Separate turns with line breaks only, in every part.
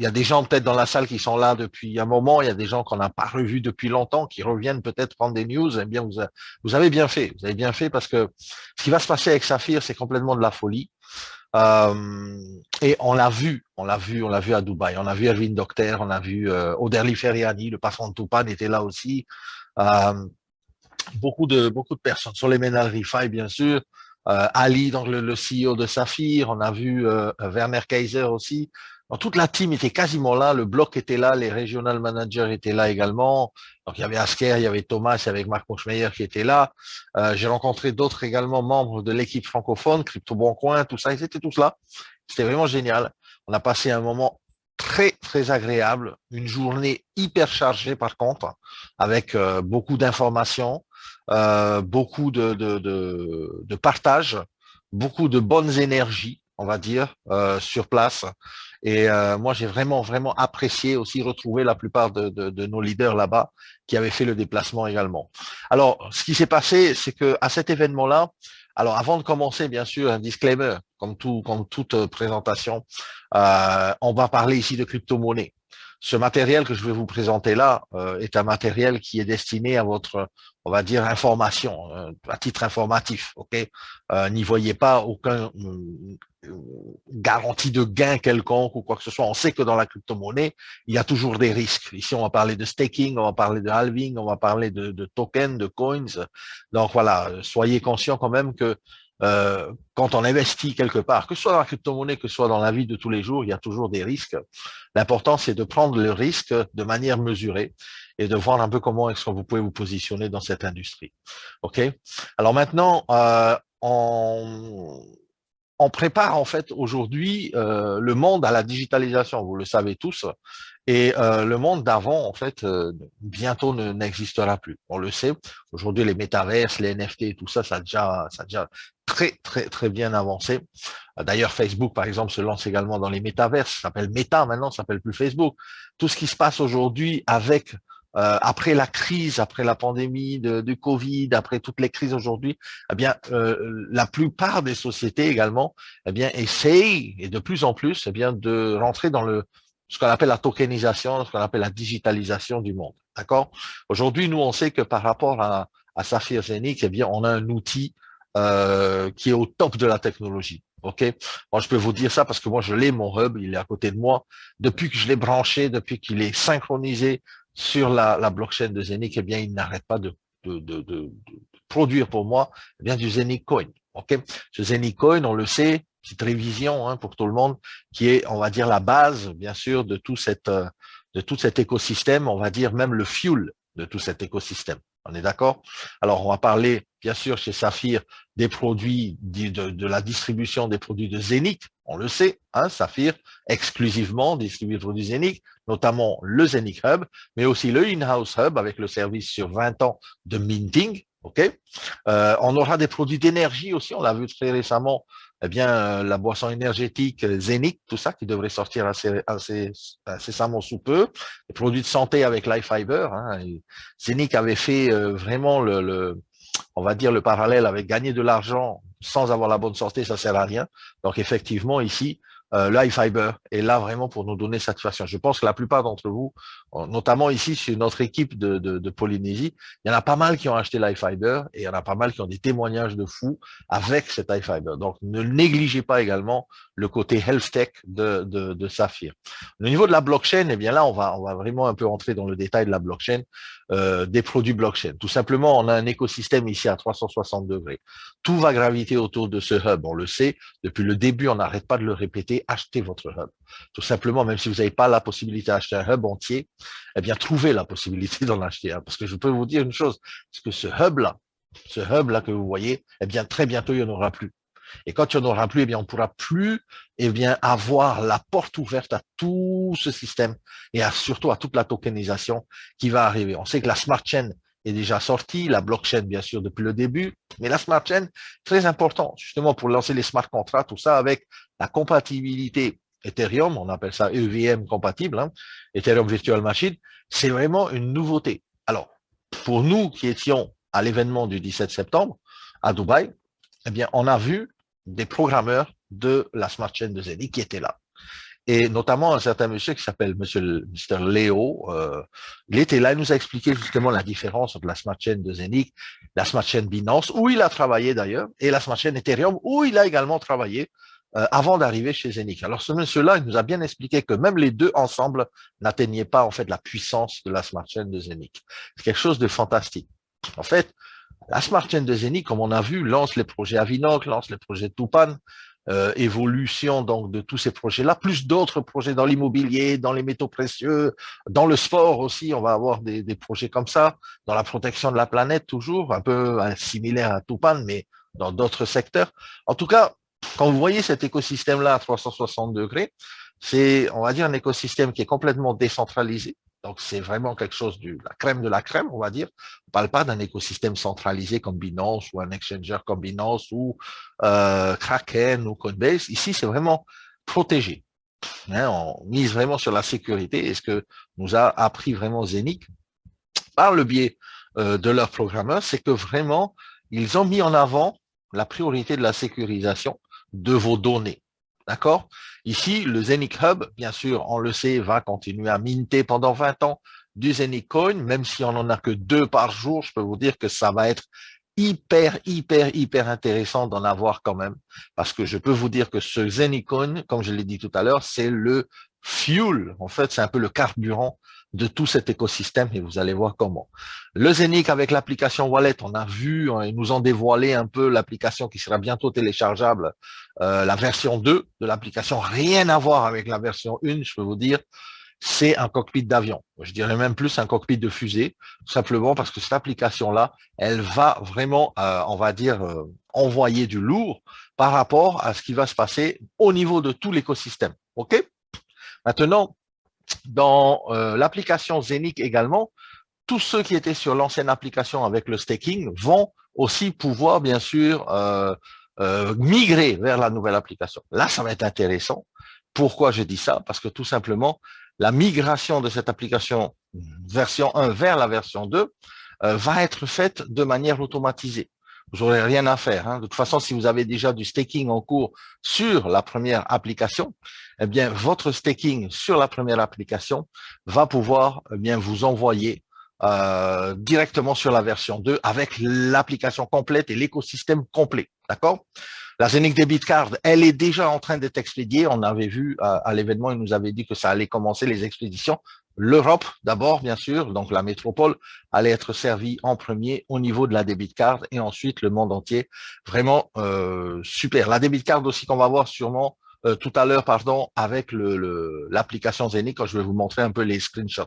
y a des gens peut-être dans la salle qui sont là depuis un moment, il y a des gens qu'on n'a pas revus depuis longtemps, qui reviennent peut-être prendre des news. Eh bien, vous avez bien fait. Vous avez bien fait parce que ce qui va se passer avec Saphir, c'est complètement de la folie. Euh, et on l'a vu à Dubaï. On a vu Erwin Docter, on a vu Oderli Feriani, le patron de Tupan était là aussi. Euh, beaucoup de personnes. Sur les Rifai, bien sûr. Ali, donc le CEO de Saphir. On a vu Werner Kaiser aussi. Donc, toute la team était quasiment là. Le bloc était là. Les regional managers étaient là également. Donc, il y avait Asker, il y avait Thomas, il y avait Marc Moschmeyer qui était là. J'ai rencontré d'autres également membres de l'équipe francophone, Crypto Bon Coin, tout ça. Ils étaient tous là. C'était vraiment génial. On a passé un moment très, très agréable. Une journée hyper chargée, par contre, avec beaucoup d'informations, beaucoup de partage, beaucoup de bonnes énergies, on va dire, sur place. Et moi, j'ai vraiment, vraiment apprécié aussi retrouver la plupart de nos leaders là-bas qui avaient fait le déplacement également. Alors, ce qui s'est passé, c'est que à cet événement-là, alors avant de commencer, bien sûr, un disclaimer, comme toute présentation, on va parler ici de crypto-monnaie. Ce matériel que je vais vous présenter là est un matériel qui est destiné à votre, on va dire, information, à titre informatif. Ok, n'y voyez pas aucun garantie de gain quelconque ou quoi que ce soit. On sait que dans la crypto-monnaie, il y a toujours des risques. Ici, on va parler de staking, on va parler de halving, on va parler de tokens, de coins. Donc voilà, soyez conscients quand même que quand on investit quelque part, que ce soit dans la crypto-monnaie, que ce soit dans la vie de tous les jours, il y a toujours des risques. L'important, c'est de prendre le risque de manière mesurée et de voir un peu comment est-ce que vous pouvez vous positionner dans cette industrie. OK? Alors maintenant, on prépare en fait aujourd'hui le monde à la digitalisation, vous le savez tous, et le monde d'avant en fait bientôt n'existera plus. On le sait. Aujourd'hui, les métaverses, les NFT, et tout ça, ça a déjà très très très bien avancé. D'ailleurs, Facebook par exemple se lance également dans les métaverses. Ça s'appelle Meta maintenant, ça s'appelle plus Facebook. Tout ce qui se passe aujourd'hui avec après la crise, après la pandémie du Covid, après toutes les crises aujourd'hui, eh bien, la plupart des sociétés également, eh bien, essayent et de plus en plus, eh bien, de rentrer dans ce qu'on appelle la tokenisation, ce qu'on appelle la digitalisation du monde. D'accord? Aujourd'hui, nous, on sait que par rapport à Saphir Zenith, eh bien, on a un outil qui est au top de la technologie. OK? Moi, je peux vous dire ça parce que moi, je l'ai, mon hub, il est à côté de moi. Depuis que je l'ai branché, depuis qu'il est synchronisé sur la blockchain de Zenith, eh bien, il n'arrête pas de produire pour moi eh bien, du Zenith Coin. OK? Ce Zenith Coin, on le sait, petite révision hein, pour tout le monde, qui est, on va dire, la base, bien sûr, de tout cet écosystème, on va dire même le fuel de tout cet écosystème. On est d'accord? Alors, on va parler, bien sûr, chez Saphir, des produits, de la distribution des produits de Zenith. On le sait, hein, Saphir, exclusivement distribue des produits Zenith, notamment le Zenith Hub, mais aussi le in-house Hub avec le service sur 20 ans de minting. OK? On aura des produits d'énergie aussi. On l'a vu très récemment, eh bien, la boisson énergétique Zenith, tout ça qui devrait sortir assez incessamment sous peu. Les produits de santé avec Life Fiber. Hein, Zenith avait fait vraiment on va dire le parallèle avec gagner de l'argent sans avoir la bonne santé, ça sert à rien. Donc effectivement ici, l'iFiber est là vraiment pour nous donner satisfaction. Je pense que la plupart d'entre vous, notamment ici sur notre équipe de Polynésie, il y en a pas mal qui ont acheté l'iFiber et il y en a pas mal qui ont des témoignages de fous avec cet iFiber. Donc ne négligez pas également le côté health tech de Saphir. Au niveau de la blockchain, eh bien là, on va vraiment un peu entrer dans le détail de la blockchain, des produits blockchain. Tout simplement, on a un écosystème ici à 360 degrés. Tout va graviter autour de ce hub, on le sait. Depuis le début, on n'arrête pas de le répéter, achetez votre hub. Tout simplement, même si vous n'avez pas la possibilité d'acheter un hub entier, eh bien, trouvez la possibilité d'en acheter un. Parce que je peux vous dire une chose, c'est que ce hub-là que vous voyez, eh bien, très bientôt, il n'y en aura plus. Et quand il n'y en aura plus, eh bien, on ne pourra plus eh bien, avoir la porte ouverte à tout ce système et surtout à toute la tokenisation qui va arriver. On sait que la smart chain est déjà sortie, la blockchain, bien sûr, depuis le début, mais la smart chain, très important, justement, pour lancer les smart contracts, tout ça avec la compatibilité Ethereum, on appelle ça EVM compatible, hein, Ethereum Virtual Machine, c'est vraiment une nouveauté. Alors, pour nous qui étions à l'événement du 17 septembre à Dubaï, eh bien, on a vu des programmeurs de la Smart Chain de Zenith qui étaient là. et notamment un certain monsieur qui s'appelle Mr. Léo. Il était là, il nous a expliqué justement la différence entre la Smart Chain de Zenic, la Smart Chain Binance, où il a travaillé d'ailleurs, et la Smart Chain Ethereum, où il a également travaillé avant d'arriver chez Zenic. Alors ce monsieur-là, il nous a bien expliqué que même les deux ensemble n'atteignaient pas en fait la puissance de la Smart Chain de Zenic. C'est quelque chose de fantastique. En fait, la Smart Chain de Zenic, comme on a vu, lance les projets Avinoc, lance les projets Tupan, évolution donc de tous ces projets-là, plus d'autres projets dans l'immobilier, dans les métaux précieux, dans le sport aussi, on va avoir des projets comme ça, dans la protection de la planète toujours, un peu similaire à Tupan, mais dans d'autres secteurs. En tout cas, quand vous voyez cet écosystème-là à 360 degrés, c'est, on va dire, un écosystème qui est complètement décentralisé. Donc, c'est vraiment quelque chose de la crème de la crème, on va dire. On ne parle pas d'un écosystème centralisé comme Binance ou un exchanger comme Binance ou Kraken ou Coinbase. Ici, c'est vraiment protégé. Hein, on mise vraiment sur la sécurité. Et ce que nous a appris vraiment Zenic par le biais de leurs programmeurs, c'est que vraiment, ils ont mis en avant la priorité de la sécurisation de vos données. D'accord? Ici, le Zenic Hub, bien sûr, on le sait, va continuer à minter pendant 20 ans du Zenic Coin, même si on n'en a que 2 par jour, je peux vous dire que ça va être hyper intéressant d'en avoir quand même, parce que je peux vous dire que ce Zenic Coin, comme je l'ai dit tout à l'heure, c'est le fuel, en fait, c'est un peu le carburant de tout cet écosystème et vous allez voir comment. Le Zenic avec l'application Wallet, on a vu, ils nous ont dévoilé un peu l'application qui sera bientôt téléchargeable, la version 2 de l'application, rien à voir avec la version 1, je peux vous dire, c'est un cockpit d'avion. Je dirais même plus un cockpit de fusée, tout simplement parce que cette application-là, elle va vraiment, on va dire, envoyer du lourd par rapport à ce qui va se passer au niveau de tout l'écosystème. OK? Maintenant, dans l'application Zenic également, tous ceux qui étaient sur l'ancienne application avec le staking vont aussi pouvoir, bien sûr, migrer vers la nouvelle application. Là, ça va être intéressant. Pourquoi je dis ça? Parce que tout simplement, la migration de cette application version 1 vers la version 2 va être faite de manière automatisée. Vous n'aurez rien à faire. Hein. De toute façon, si vous avez déjà du staking en cours sur la première application, eh bien, votre staking sur la première application va pouvoir eh bien, vous envoyer directement sur la version 2 avec l'application complète et l'écosystème complet. D'accord? La Zenic Debit Card, elle est déjà en train d'être expédiée. On avait vu à l'événement, il nous avait dit que ça allait commencer les expéditions. L'Europe, d'abord, bien sûr, donc la métropole, allait être servie en premier au niveau de la debit card et ensuite le monde entier. Vraiment super. La debit card aussi qu'on va voir sûrement tout à l'heure, pardon, avec l'application Zenic, quand je vais vous montrer un peu les screenshots.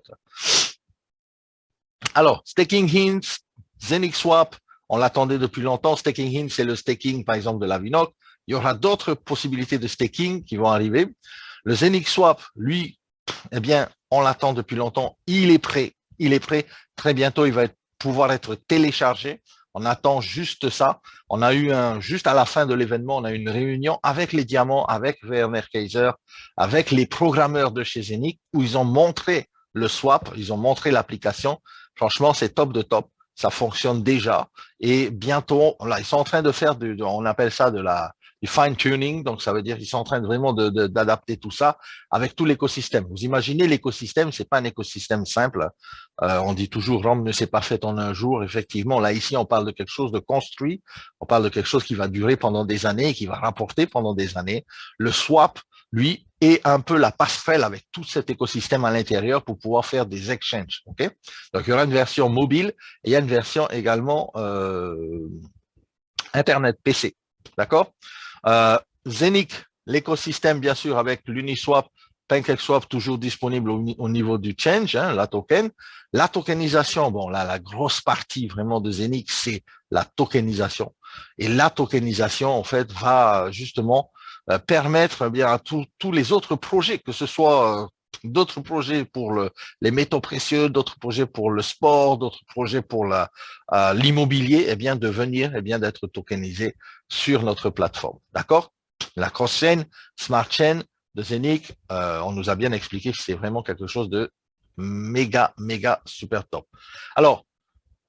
Alors, Staking Hints, Zenic Swap, on l'attendait depuis longtemps. Staking Hints, c'est le staking, par exemple, de la Vinoc. Il y aura d'autres possibilités de staking qui vont arriver. Le Zenic Swap, lui, eh bien, on l'attend depuis longtemps. Il est prêt. Il est prêt. Très bientôt, il va pouvoir être téléchargé. On attend juste ça. On a eu juste à la fin de l'événement, on a eu une réunion avec les diamants, avec Werner Kaiser, avec les programmeurs de chez Zenic, où ils ont montré le swap, ils ont montré l'application. Franchement, c'est top de top. Ça fonctionne déjà. Et bientôt, là, ils sont en train de faire on appelle ça du fine tuning. Donc, ça veut dire qu'ils sont en train vraiment d'adapter tout ça avec tout l'écosystème. Vous imaginez l'écosystème, c'est pas un écosystème simple. On dit toujours, Rome ne s'est pas fait en un jour. Effectivement, là, ici, on parle de quelque chose de construit. On parle de quelque chose qui va durer pendant des années et qui va rapporter pendant des années. Le swap, lui, est un peu la passerelle avec tout cet écosystème à l'intérieur pour pouvoir faire des exchanges. Okay? Donc, il y aura une version mobile et il y a une version également Internet PC. D'accord? Zenic, l'écosystème, bien sûr, avec l'Uniswap, PancakeSwap, toujours disponible au niveau du change, hein, la token. La tokenisation, bon, là, la grosse partie vraiment de Zenic, c'est la tokenisation. Et la tokenisation, en fait, va justement permettre eh bien à tous les autres projets, que ce soit d'autres projets pour les métaux précieux, d'autres projets pour le sport, d'autres projets pour l'immobilier, eh bien de venir, eh bien d'être tokenisés sur notre plateforme. D'accord? La cross-chain, smart chain de Zenic, on nous a bien expliqué que c'est vraiment quelque chose de méga super top. Alors,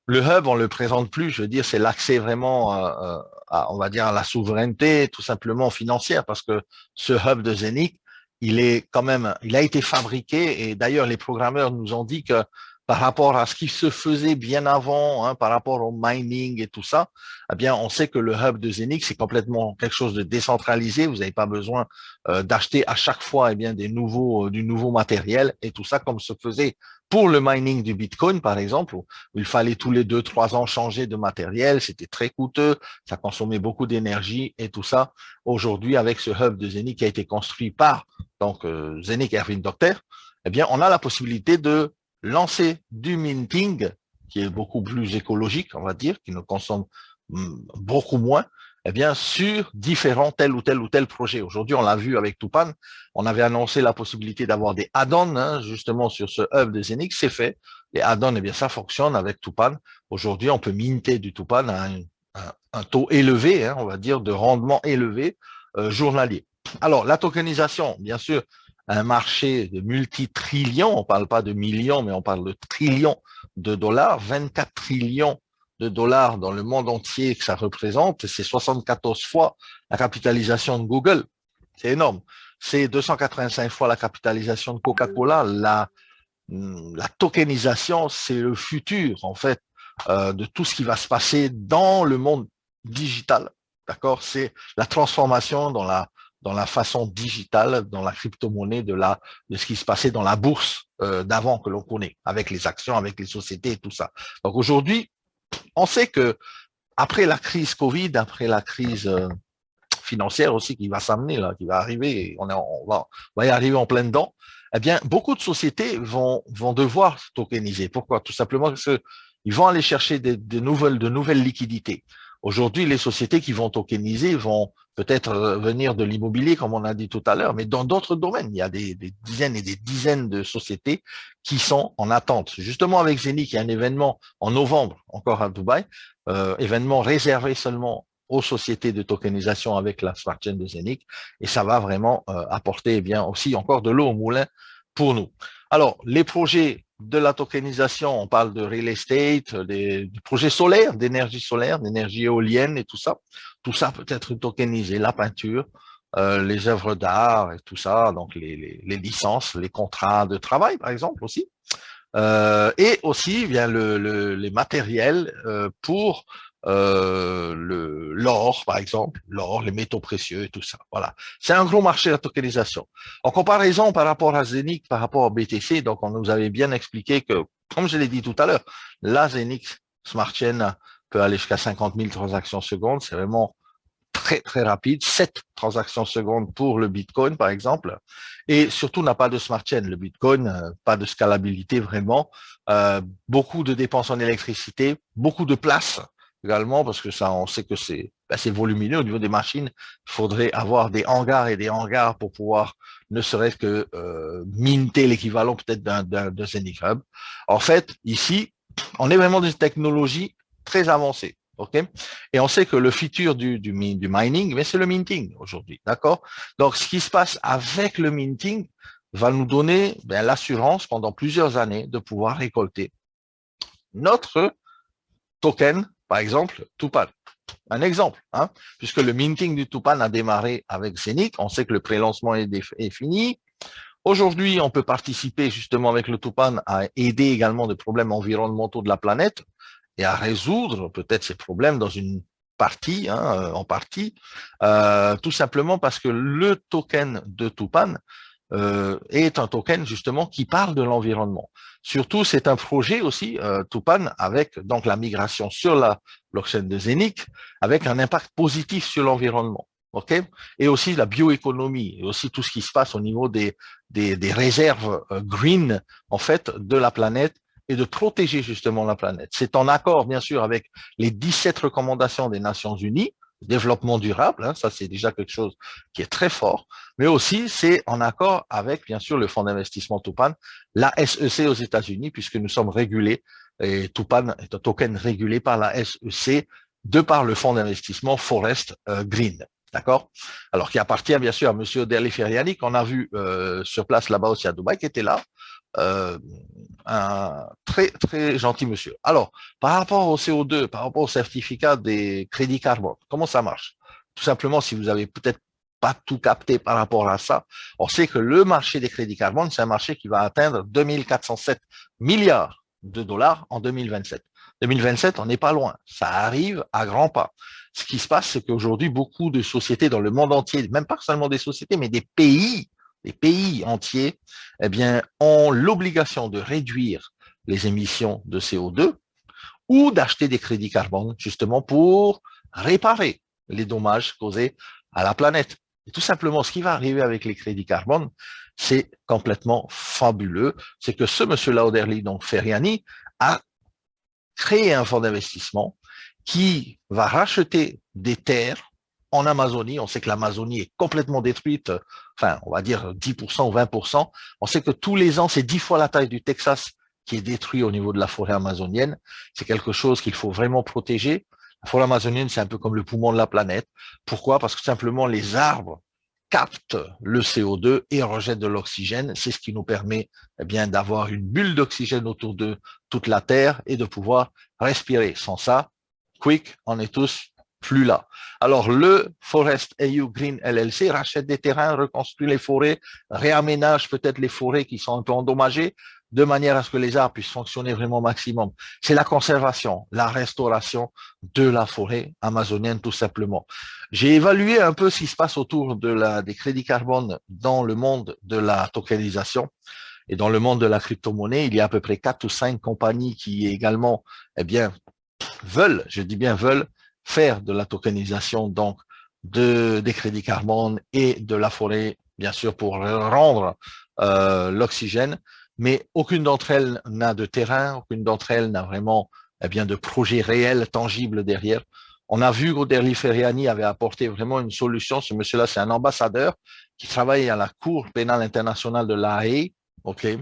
le hub, on le présente plus, je veux dire, c'est l'accès vraiment on va dire, à la souveraineté tout simplement financière, parce que ce hub de Zenic, il est quand même, il a été fabriqué et d'ailleurs les programmeurs nous ont dit que par rapport à ce qui se faisait bien avant, hein, par rapport au mining et tout ça, eh bien, on sait que le hub de Zenix c'est complètement quelque chose de décentralisé. Vous n'avez pas besoin d'acheter à chaque fois, eh bien, du nouveau matériel et tout ça, comme se faisait pour le mining du Bitcoin, par exemple, où il fallait tous les 2, 3 ans changer de matériel. C'était très coûteux, ça consommait beaucoup d'énergie et tout ça. Aujourd'hui, avec ce hub de Zenix qui a été construit par donc Zenix Erwin Docter, eh bien, on a la possibilité de lancer du minting, qui est beaucoup plus écologique, on va dire, qui ne consomme beaucoup moins, eh bien, sur différents tel ou tel projet. Aujourd'hui, on l'a vu avec Tupan, on avait annoncé la possibilité d'avoir des add-ons, hein, justement, sur ce hub de Zenix, c'est fait. Les add-ons, eh bien, ça fonctionne avec Tupan. Aujourd'hui, on peut minter du Tupan à un taux élevé, hein, on va dire, de rendement élevé journalier. Alors, la tokenisation, bien sûr, un marché de multi-trillions, on ne parle pas de millions, mais on parle de trillions de dollars, 24 trillions de dollars dans le monde entier que ça représente, c'est 74 fois la capitalisation de Google, c'est énorme. C'est 285 fois la capitalisation de Coca-Cola. La tokenisation, c'est le futur, en fait, de tout ce qui va se passer dans le monde digital. D'accord? C'est la transformation dans la façon digitale, dans la crypto-monnaie de ce qui se passait dans la bourse d'avant que l'on connaît, avec les actions, avec les sociétés et tout ça. Donc aujourd'hui, on sait que après la crise Covid, après la crise financière aussi qui va s'amener là, qui va arriver, on va y arriver en plein dedans. Eh bien, beaucoup de sociétés vont devoir tokeniser. Pourquoi? Tout simplement parce que ils vont aller chercher de nouvelles liquidités. Aujourd'hui, les sociétés qui vont tokeniser vont peut-être venir de l'immobilier, comme on a dit tout à l'heure, mais dans d'autres domaines. Il y a des dizaines et des dizaines de sociétés qui sont en attente. Justement, avec Zenith, il y a un événement en novembre, encore à Dubaï, événement réservé seulement aux sociétés de tokenisation avec la smart chain de Zenith, et ça va vraiment apporter eh bien aussi encore de l'eau au moulin pour nous. Alors, les projets de la tokenisation, on parle de real estate, du projet solaire, d'énergie éolienne et tout ça. Tout ça peut être tokenisé, la peinture, les œuvres d'art et tout ça, donc les licences, les contrats de travail, par exemple, aussi. Et aussi eh bien les matériels pour l'or, par exemple, l'or, les métaux précieux et tout ça. Voilà. C'est un gros marché la tokenisation. En comparaison par rapport à Zenith, par rapport au BTC, donc on nous avait bien expliqué que, comme je l'ai dit tout à l'heure, la Zenith Smart Chain peut aller jusqu'à 50 000 transactions secondes. C'est vraiment très, très rapide. 7 transactions secondes pour le Bitcoin, par exemple. Et surtout, n'a pas de smart chain. Le Bitcoin, pas de scalabilité vraiment. Beaucoup de dépenses en électricité, beaucoup de place également, parce que ça, on sait que c'est volumineux au niveau des machines. Il faudrait avoir des hangars et des hangars pour pouvoir ne serait-ce que minter l'équivalent peut-être d'un Zenith Hub. En fait, ici, on est vraiment dans une technologie très avancée. OK? Et on sait que le futur du mining, mais c'est le minting aujourd'hui. D'accord? Donc, ce qui se passe avec le minting va nous donner l'assurance pendant plusieurs années de pouvoir récolter notre token, par exemple, Tupan. Un exemple, hein, puisque le minting du Tupan a démarré avec Zenith, on sait que le pré-lancement est fini. Aujourd'hui, on peut participer justement avec le Tupan à aider également des problèmes environnementaux de la planète et à résoudre peut-être ces problèmes dans une partie, hein, en partie, tout simplement parce que le token de Tupan est un token justement qui parle de l'environnement. Surtout, c'est un projet aussi, Tupan, avec donc la migration sur la blockchain de Zenith, avec un impact positif sur l'environnement. OK? Et aussi la bioéconomie, et aussi tout ce qui se passe au niveau des réserves green, en fait, de la planète et de protéger justement la planète. C'est en accord, bien sûr, avec les 17 recommandations des Nations Unies, développement durable, hein, ça c'est déjà quelque chose qui est très fort, mais aussi c'est en accord avec, bien sûr, le fonds d'investissement Tupan, la SEC aux États-Unis, puisque nous sommes régulés, et Tupan est un token régulé par la SEC de par le fonds d'investissement Forest Green. D'accord? Alors, qui appartient bien sûr à M. Deli Feriani, qu'on a vu sur place là-bas aussi à Dubaï, qui était là. Un très, très gentil monsieur. Alors, par rapport au CO2, par rapport au certificat des crédits carbone, comment ça marche? Tout simplement, si vous avez peut-être pas tout capté par rapport à ça. On sait que le marché des crédits carbone, c'est un marché qui va atteindre 2407 milliards de dollars en 2027. 2027, on n'est pas loin. Ça arrive à grands pas. Ce qui se passe, c'est qu'aujourd'hui, beaucoup de sociétés dans le monde entier, même pas seulement des sociétés, mais des pays entiers, eh bien, ont l'obligation de réduire les émissions de CO2 ou d'acheter des crédits carbone, justement, pour réparer les dommages causés à la planète. Et tout simplement, ce qui va arriver avec les crédits carbone, c'est complètement fabuleux. C'est que ce monsieur Lauderly, donc Ferriani, a créé un fonds d'investissement qui va racheter des terres en Amazonie. On sait que l'Amazonie est complètement détruite, enfin, on va dire 10% ou 20%. On sait que tous les ans, c'est 10 fois la taille du Texas qui est détruit au niveau de la forêt amazonienne. C'est quelque chose qu'il faut vraiment protéger. La forêt amazonienne, c'est un peu comme le poumon de la planète. Pourquoi? Parce que simplement, les arbres captent le CO2 et rejettent de l'oxygène. C'est ce qui nous permet eh bien d'avoir une bulle d'oxygène autour de toute la Terre et de pouvoir respirer. Sans ça, quick, on est tous plus là. Alors, le Forest AU Green LLC rachète des terrains, reconstruit les forêts, réaménage peut-être les forêts qui sont un peu endommagées, de manière à ce que les arbres puissent fonctionner vraiment au maximum. C'est la conservation, la restauration de la forêt amazonienne, tout simplement. J'ai évalué un peu ce qui se passe autour des crédits carbone dans le monde de la tokenisation. Et dans le monde de la crypto-monnaie, il y a à peu près 4 ou 5 compagnies qui également, eh bien, veulent, je dis bien veulent, faire de la tokenisation, donc des crédits carbone et de la forêt, bien sûr, pour rendre l'oxygène. Mais aucune d'entre elles n'a de terrain, aucune d'entre elles n'a vraiment eh bien, de projet réel, tangible derrière. On a vu qu'Oderli Ferriani avait apporté vraiment une solution. Ce monsieur-là, c'est un ambassadeur qui travaille à la Cour pénale internationale de La Haye. Okay.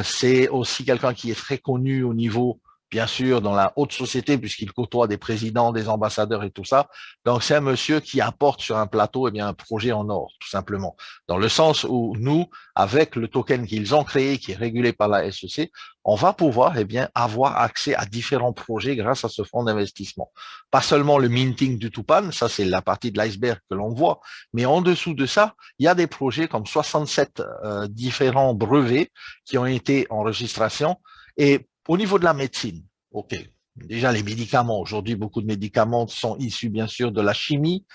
C'est aussi quelqu'un qui est très connu au niveau, bien sûr, dans la haute société, puisqu'il côtoie des présidents, des ambassadeurs et tout ça. Donc, c'est un monsieur qui apporte sur un plateau eh bien, un projet en or, tout simplement. Dans le sens où nous, avec le token qu'ils ont créé, qui est régulé par la SEC, on va pouvoir eh bien, avoir accès à différents projets grâce à ce fonds d'investissement. Pas seulement le minting du Tupan, ça c'est la partie de l'iceberg que l'on voit, mais en dessous de ça, il y a des projets comme 67 différents brevets qui ont été en registration. Et au niveau de la médecine, OK, déjà les médicaments, aujourd'hui beaucoup de médicaments sont issus bien sûr de la chimie,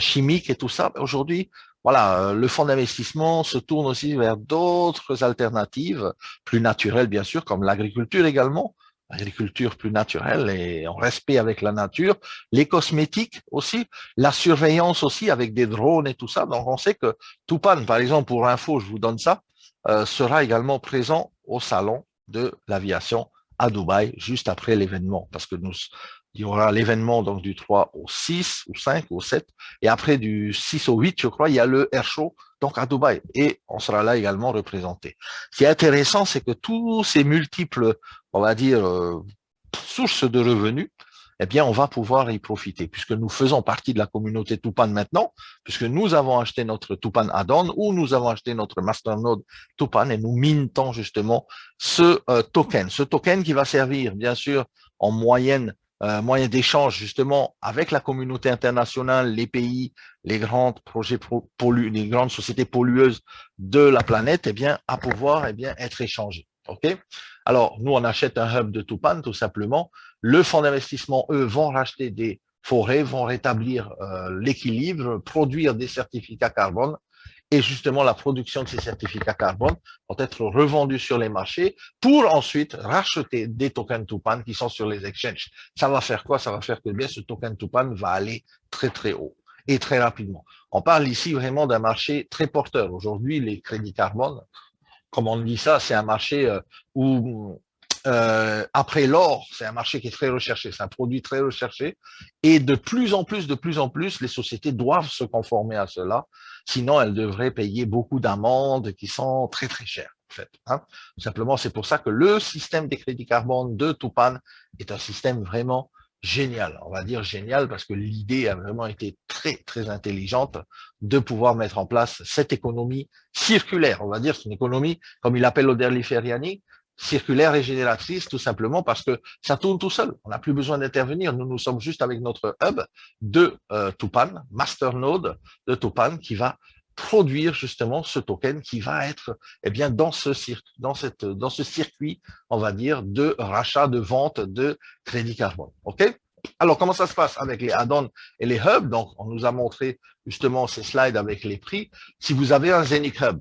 chimique et tout ça. Aujourd'hui, voilà, le fonds d'investissement se tourne aussi vers d'autres alternatives, plus naturelles bien sûr, comme l'agriculture également, l'agriculture plus naturelle et en respect avec la nature, les cosmétiques aussi, la surveillance aussi avec des drones et tout ça. Donc on sait que Tupan, par exemple, pour info, je vous donne ça, sera également présent au salon de l'aviation à Dubaï juste après l'événement, parce que il y aura l'événement donc du 3 au 6 ou 5 ou 7, et après du 6 au 8, je crois, il y a le Air Show donc à Dubaï, et on sera là également représenté. Ce qui est intéressant, c'est que tous ces multiples, on va dire, sources de revenus, eh bien, on va pouvoir y profiter, puisque nous faisons partie de la communauté Tupan maintenant, puisque nous avons acheté notre Tupan add-on ou nous avons acheté notre masternode Tupan et nous mintons justement ce token qui va servir, bien sûr, en moyen d'échange justement avec la communauté internationale, les pays, les grands projets les grandes sociétés pollueuses de la planète, eh bien, à pouvoir, eh bien, être échangés. OK? Alors, nous, on achète un hub de Tupan, tout simplement. Le fonds d'investissement, eux, vont racheter des forêts, vont rétablir l'équilibre, produire des certificats carbone. Et justement, la production de ces certificats carbone vont être revendus sur les marchés pour ensuite racheter des tokens Tupan qui sont sur les exchanges. Ça va faire quoi? Ça va faire que bien ce token Tupan va aller très, très haut et très rapidement. On parle ici vraiment d'un marché très porteur. Aujourd'hui, les crédits carbone, comme on dit ça, c'est un marché où, après l'or, c'est un marché qui est très recherché, c'est un produit très recherché, et de plus en plus, les sociétés doivent se conformer à cela, sinon elles devraient payer beaucoup d'amendes qui sont très très chères. En fait, hein. Simplement, c'est pour ça que le système des crédits carbone de Tupan est un système vraiment génial. On va dire génial parce que l'idée a vraiment été très très intelligente de pouvoir mettre en place cette économie circulaire. On va dire c'est une économie, comme il appelle Oderli Ferriani, circulaire et génératrice, tout simplement parce que ça tourne tout seul. On n'a plus besoin d'intervenir. Nous sommes juste avec notre hub de Tupan, masternode de Tupan, qui va produire justement ce token qui va être dans ce circuit, on va dire, de rachat, de vente de crédit carbone. OK? Alors, comment ça se passe avec les add-ons et les hubs? Donc, on nous a montré justement ces slides avec les prix. Si vous avez un Zenic Hub,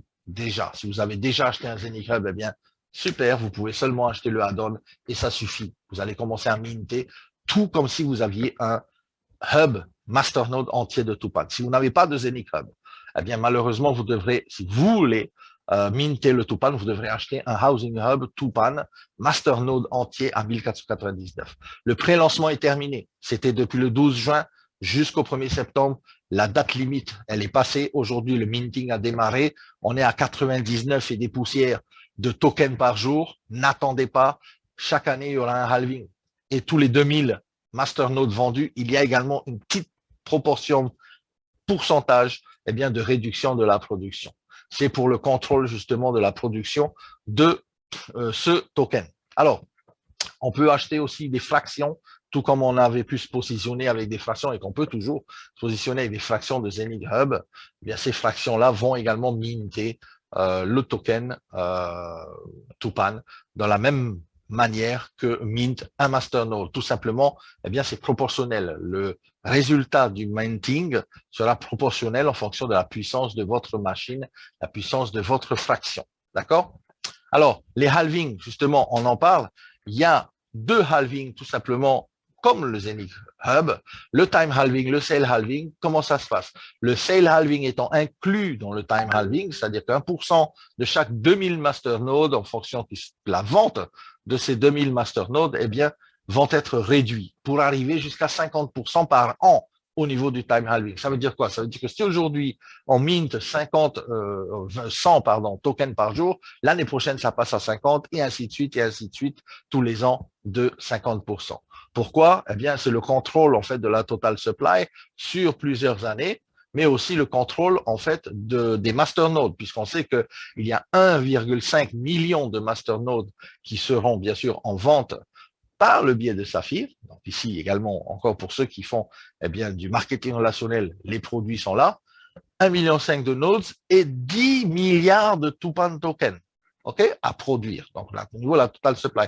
si vous avez déjà acheté un Zenic Hub, super, vous pouvez seulement acheter le add-on et ça suffit. Vous allez commencer à minter tout comme si vous aviez un hub masternode entier de Tupan. Si vous n'avez pas de Zenic Hub, malheureusement, vous devrez, si vous voulez minter le Tupan, vous devrez acheter un Housing Hub Tupan masternode entier à 1499. Le pré-lancement est terminé. C'était depuis le 12 juin jusqu'au 1er septembre. La date limite, elle est passée. Aujourd'hui, le minting a démarré. On est à 99 et des poussières de tokens par jour. N'attendez pas. Chaque année, il y aura un halving. Et tous les 2000 masternodes vendus, il y a également une petite proportion, pourcentage, de réduction de la production. C'est pour le contrôle justement de la production de ce token. Alors, on peut acheter aussi des fractions, tout comme on avait pu se positionner avec des fractions et qu'on peut toujours se positionner avec des fractions de Zenic Hub. Ces fractions-là vont également minter le token Tupan dans la même manière que mint un masternode. Tout simplement, c'est proportionnel. Le résultat du minting sera proportionnel en fonction de la puissance de votre machine, la puissance de votre fraction. D'accord? Alors, les halvings, justement, on en parle. Il y a 2 halvings, tout simplement, comme le Zenic Hub, le time halving, le sale halving. Comment ça se passe? Le sale halving étant inclus dans le time halving, c'est-à-dire qu'1% de chaque 2000 masternodes, en fonction de la vente de ces 2000 masternodes, vont être réduits pour arriver jusqu'à 50% par an au niveau du time halving. Ça veut dire quoi? Ça veut dire que si aujourd'hui on mint 100 tokens par jour, l'année prochaine ça passe à 50 et ainsi de suite tous les ans de 50%. Pourquoi? C'est le contrôle en fait de la total supply sur plusieurs années, mais aussi le contrôle en fait des masternodes, puisqu'on sait qu'il y a 1,5 million de masternodes qui seront bien sûr en vente par le biais de Saphir. Donc ici également, encore pour ceux qui font du marketing relationnel, les produits sont là. 1,5 million de nodes et 10 milliards de Tupan tokens, à produire. Donc là, au niveau de la total supply,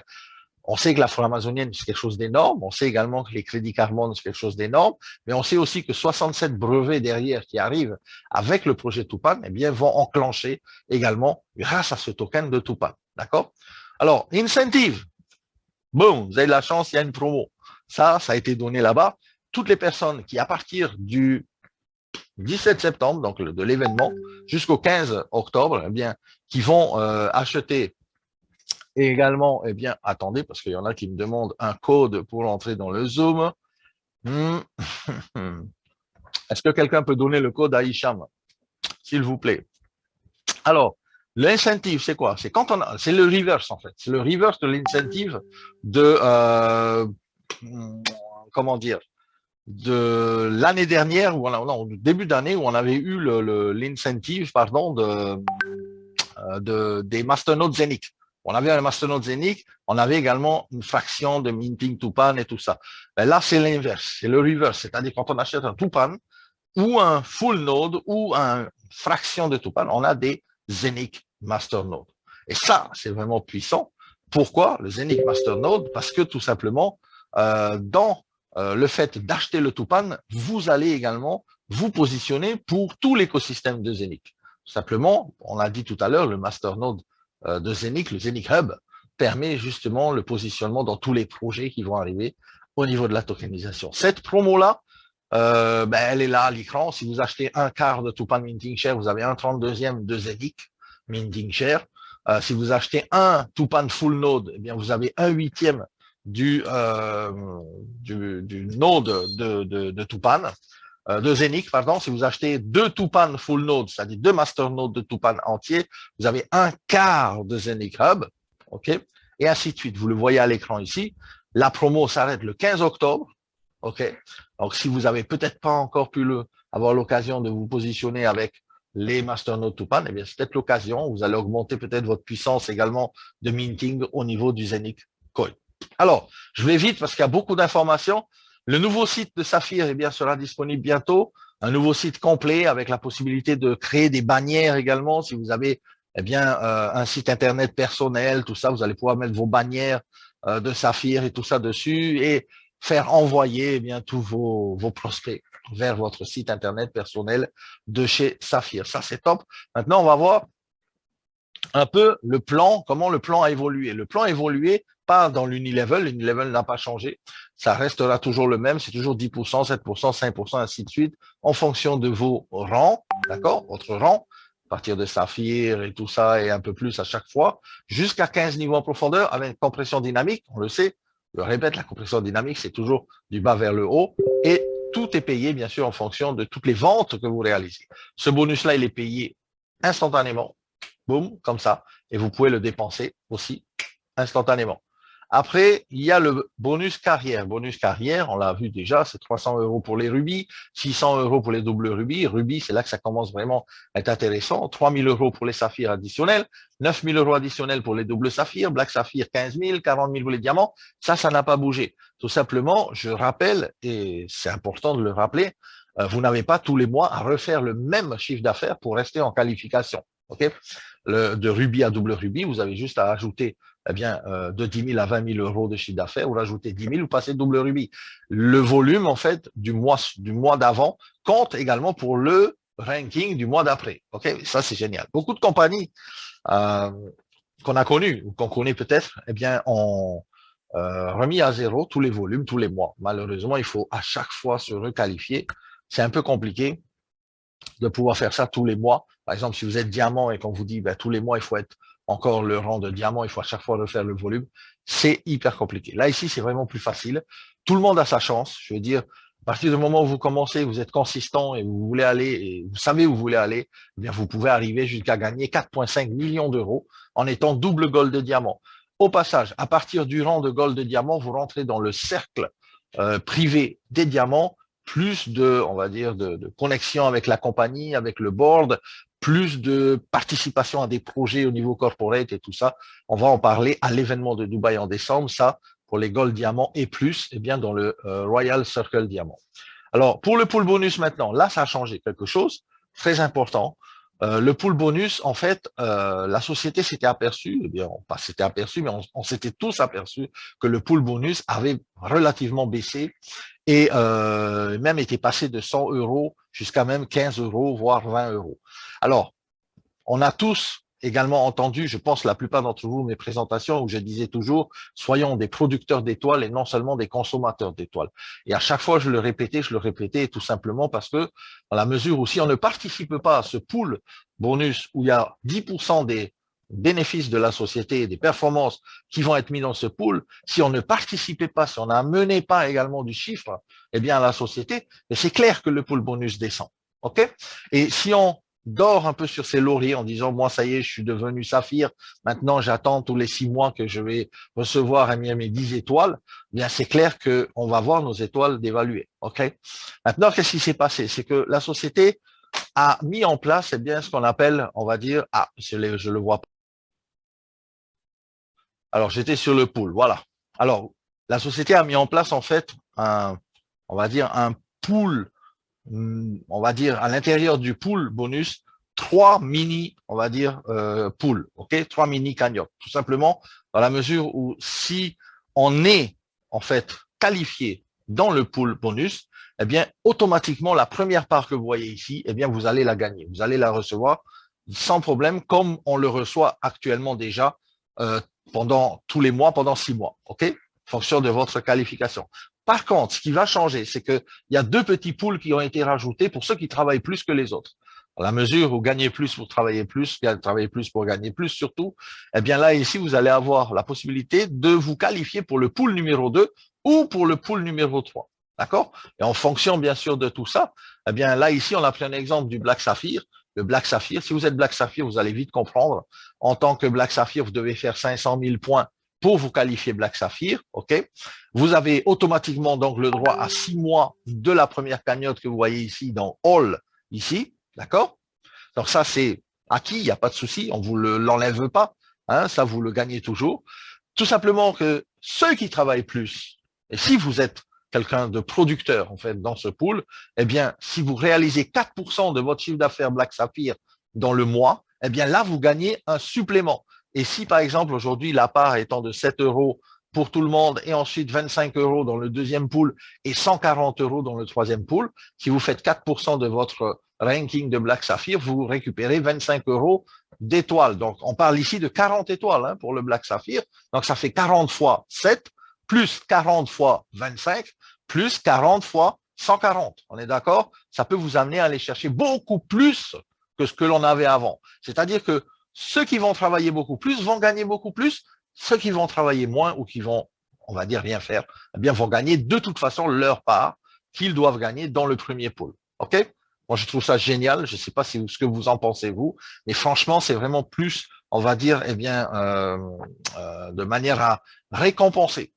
on sait que la forêt amazonienne, c'est quelque chose d'énorme. On sait également que les crédits carbone, c'est quelque chose d'énorme. Mais on sait aussi que 67 brevets derrière qui arrivent avec le projet Tupan, vont enclencher également grâce à ce token de Tupan. D'accord? Alors, incentive. Boum, vous avez de la chance, il y a une promo. Ça a été donné là-bas. Toutes les personnes qui, à partir du 17 septembre, donc de l'événement, jusqu'au 15 octobre, qui vont acheter et également, attendez, parce qu'il y en a qui me demandent un code pour entrer dans le Zoom. Est-ce que quelqu'un peut donner le code à Hicham, s'il vous plaît? Alors, l'incentive, c'est quoi? C'est le reverse, en fait. C'est le reverse de l'incentive de, comment dire, de l'année dernière, au début d'année, où on avait eu l'incentive, des masternodes Zenic. On avait un masternode Zenic, on avait également une fraction de minting Tupan et tout ça. Là, c'est l'inverse, c'est le reverse, c'est-à-dire quand on achète un Tupan ou un full node ou une fraction de Tupan, on a des Zenic masternode. Et ça, c'est vraiment puissant. Pourquoi le Zenic masternode? Parce que tout simplement, dans le fait d'acheter le Tupan, vous allez également vous positionner pour tout l'écosystème de Zenic. Simplement, on l'a dit tout à l'heure, le masternode de Zenic, le Zenic Hub, permet justement le positionnement dans tous les projets qui vont arriver au niveau de la tokenisation. Cette promo-là, elle est là à l'écran. Si vous achetez un quart de Tupan Minting Share, vous avez un 32e de Zenic Minting Share. Si vous achetez un Tupan Full Node, vous avez un 8e du node de Tupan. De Zenic, pardon, si vous achetez 2 Tupan full node, c'est-à-dire 2 master nodes de Tupan entiers, vous avez un quart de Zenic Hub, et ainsi de suite. Vous le voyez à l'écran ici. La promo s'arrête le 15 octobre, Donc, si vous avez peut-être pas encore pu avoir l'occasion de vous positionner avec les masternodes to pan, eh bien, c'est peut-être l'occasion. Vous allez augmenter peut-être votre puissance également de minting au niveau du Zenic Coin. Alors, je vais vite parce qu'il y a beaucoup d'informations. Le nouveau site de Saphir, eh bien, sera disponible bientôt. Un nouveau site complet avec la possibilité de créer des bannières également. Si vous avez, eh bien, un site internet personnel, tout ça, vous allez pouvoir mettre vos bannières de Saphir et tout ça dessus et faire envoyer, eh bien, tous vos prospects vers votre site internet personnel de chez Saphir. Ça, c'est top. Maintenant, on va voir un peu le plan, comment le plan a évolué. Le plan a évolué pas dans l'Unilevel, l'Unilevel n'a pas changé, ça restera toujours le même, c'est toujours 10%, 7%, 5%, ainsi de suite, en fonction de vos rangs, d'accord, votre rang, à partir de Saphir et tout ça, et un peu plus à chaque fois, jusqu'à 15 niveaux en profondeur, avec une compression dynamique, on le sait, je le répète, la compression dynamique, c'est toujours du bas vers le haut, et tout est payé, bien sûr, en fonction de toutes les ventes que vous réalisez. Ce bonus-là, il est payé instantanément, boum, comme ça, et vous pouvez le dépenser aussi instantanément. Après, il y a le bonus carrière. Bonus carrière, on l'a vu déjà, c'est 300 € pour les rubis, 600 € pour les doubles rubis. Rubis, c'est là que ça commence vraiment à être intéressant. 3000 € pour les saphirs additionnels, 9000 € additionnels pour les doubles saphirs, black saphir 15 000, 40 000 pour les diamants. Ça n'a pas bougé. Tout simplement, je rappelle, et c'est important de le rappeler, vous n'avez pas tous les mois à refaire le même chiffre d'affaires pour rester en qualification. Okay, de rubis à double rubis, vous avez juste à ajouter eh bien, de 10 000 à 20 000 € de chiffre d'affaires, ou rajoutez 10 000, ou passez double rubis. Le volume, en fait, du mois d'avant compte également pour le ranking du mois d'après. Okay, ça, c'est génial. Beaucoup de compagnies qu'on a connues, ou qu'on connaît peut-être, eh bien, ont remis à zéro tous les volumes, tous les mois. Malheureusement, il faut à chaque fois se requalifier. C'est un peu compliqué de pouvoir faire ça tous les mois. Par exemple, si vous êtes diamant et qu'on vous dit ben, tous les mois, il faut être encore le rang de diamant, il faut à chaque fois refaire le volume, c'est hyper compliqué. Là, ici, c'est vraiment plus facile. Tout le monde a sa chance. Je veux dire, à partir du moment où vous commencez, vous êtes consistant et vous voulez aller, et vous savez où vous voulez aller, eh bien, vous pouvez arriver jusqu'à gagner 4,5 millions d'euros en étant double gold de diamant. Au passage, à partir du rang de gold de diamant, vous rentrez dans le cercle privé des diamants, plus de, on va dire, de connexion avec la compagnie, avec le board, plus de participation à des projets au niveau corporate et tout ça. On va en parler à l'événement de Dubaï en décembre, ça, pour les Gold Diamants et plus, eh bien, dans le Royal Circle Diamant. Alors, pour le pool bonus maintenant, là, ça a changé quelque chose, très important. Le pool bonus, en fait, la société s'était aperçue, eh bien, pas s'était aperçu, mais on s'était tous aperçus que le pool bonus avait relativement baissé et même était passé de 100 € jusqu'à même 15 €, voire 20 €. Alors, on a tous également entendu, je pense la plupart d'entre vous, mes présentations où je disais toujours, soyons des producteurs d'étoiles et non seulement des consommateurs d'étoiles. Et à chaque fois, je le répétais tout simplement parce que dans la mesure où si on ne participe pas à ce pool bonus où il y a 10% des bénéfices de la société et des performances qui vont être mis dans ce pool, si on ne participait pas, si on n'amenait pas également du chiffre, eh bien, à la société, c'est clair que le pool bonus descend. OK? Et si on dort un peu sur ses lauriers en disant, moi, ça y est, je suis devenu saphir, maintenant, j'attends tous les 6 mois que je vais recevoir mes 10 étoiles, eh bien, c'est clair qu'on va voir nos étoiles dévaluer. OK? Maintenant, qu'est-ce qui s'est passé? C'est que la société a mis en place, eh bien, ce qu'on appelle, on va dire, je le vois pas. Alors, j'étais sur le pool, voilà. Alors, la société a mis en place, en fait, on va dire, un pool, on va dire, à l'intérieur du pool bonus, 3 mini, on va dire, pools, ok, 3 mini cagnottes. Tout simplement, dans la mesure où si on est, en fait, qualifié dans le pool bonus, eh bien, automatiquement, la première part que vous voyez ici, eh bien, vous allez la gagner. Vous allez la recevoir sans problème, comme on le reçoit actuellement déjà pendant tous les mois, pendant 6 mois, ok, en fonction de votre qualification. Par contre, ce qui va changer, c'est qu'il y a 2 petits pools qui ont été rajoutés pour ceux qui travaillent plus que les autres. À la mesure où gagner plus pour travailler plus pour gagner plus surtout, eh bien là, ici, vous allez avoir la possibilité de vous qualifier pour le pool numéro 2 ou pour le pool numéro 3. D'accord? Et en fonction, bien sûr, de tout ça, eh bien là, ici, on a pris un exemple du Black Saphir. Le Black Saphir, si vous êtes Black Saphir, vous allez vite comprendre. En tant que Black Saphir, vous devez faire 500 000 points pour vous qualifier Black Saphir, ok? Vous avez automatiquement donc le droit à 6 mois de la première cagnotte que vous voyez ici dans All, ici, d'accord? Donc ça, c'est acquis, il n'y a pas de souci, on vous l'enlève pas, hein, ça vous le gagnez toujours. Tout simplement que ceux qui travaillent plus, et si vous êtes quelqu'un de producteur en fait dans ce pool, eh bien, si vous réalisez 4% de votre chiffre d'affaires Black Saphir dans le mois, eh bien là, vous gagnez un supplément. Et si par exemple aujourd'hui la part étant de 7 euros pour tout le monde et ensuite 25 euros dans le deuxième pool et 140 euros dans le troisième pool, si vous faites 4% de votre ranking de Black Saphir, vous récupérez 25 euros d'étoiles. Donc, on parle ici de 40 étoiles hein, pour le Black Saphir. Donc, ça fait 40 fois 7, plus 40 fois 25, plus 40 fois 140. On est d'accord? Ça peut vous amener à aller chercher beaucoup plus que ce que l'on avait avant. C'est-à-dire que ceux qui vont travailler beaucoup plus vont gagner beaucoup plus. Ceux qui vont travailler moins ou qui vont, on va dire, rien faire, eh bien, vont gagner de toute façon leur part qu'ils doivent gagner dans le premier pôle. OK? Moi, je trouve ça génial. Je ne sais pas si ce que vous en pensez, vous, mais franchement, c'est vraiment plus, on va dire, eh bien, de manière à récompenser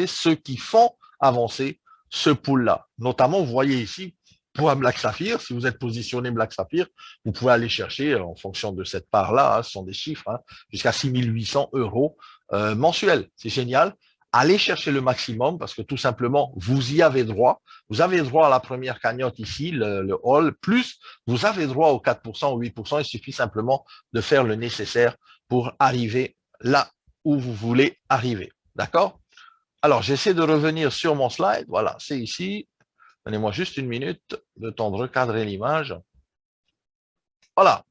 ceux qui font avancer ce pool-là. Notamment, vous voyez ici, pour un Black Saphir, si vous êtes positionné Black Saphir, vous pouvez aller chercher, en fonction de cette part-là, hein, ce sont des chiffres, hein, jusqu'à 6 800 euros mensuels. C'est génial. Allez chercher le maximum parce que tout simplement, vous y avez droit. Vous avez droit à la première cagnotte ici, le all, plus vous avez droit aux 4% ou 8%. Il suffit simplement de faire le nécessaire pour arriver là où vous voulez arriver. D'accord? Alors, j'essaie de revenir sur mon slide. Voilà, c'est ici. Donnez-moi juste une minute, le temps de recadrer l'image. Voilà.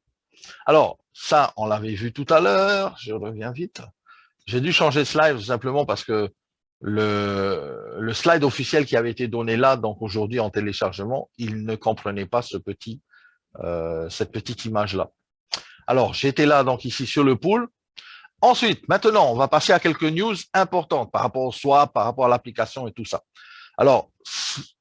Alors, ça, on l'avait vu tout à l'heure. Je reviens vite. J'ai dû changer de slide tout simplement parce que le slide officiel qui avait été donné là, donc aujourd'hui en téléchargement, il ne comprenait pas cette petite image-là. Alors, j'étais là donc ici sur le pool. Ensuite, maintenant, on va passer à quelques news importantes par rapport au swap, par rapport à l'application et tout ça. Alors,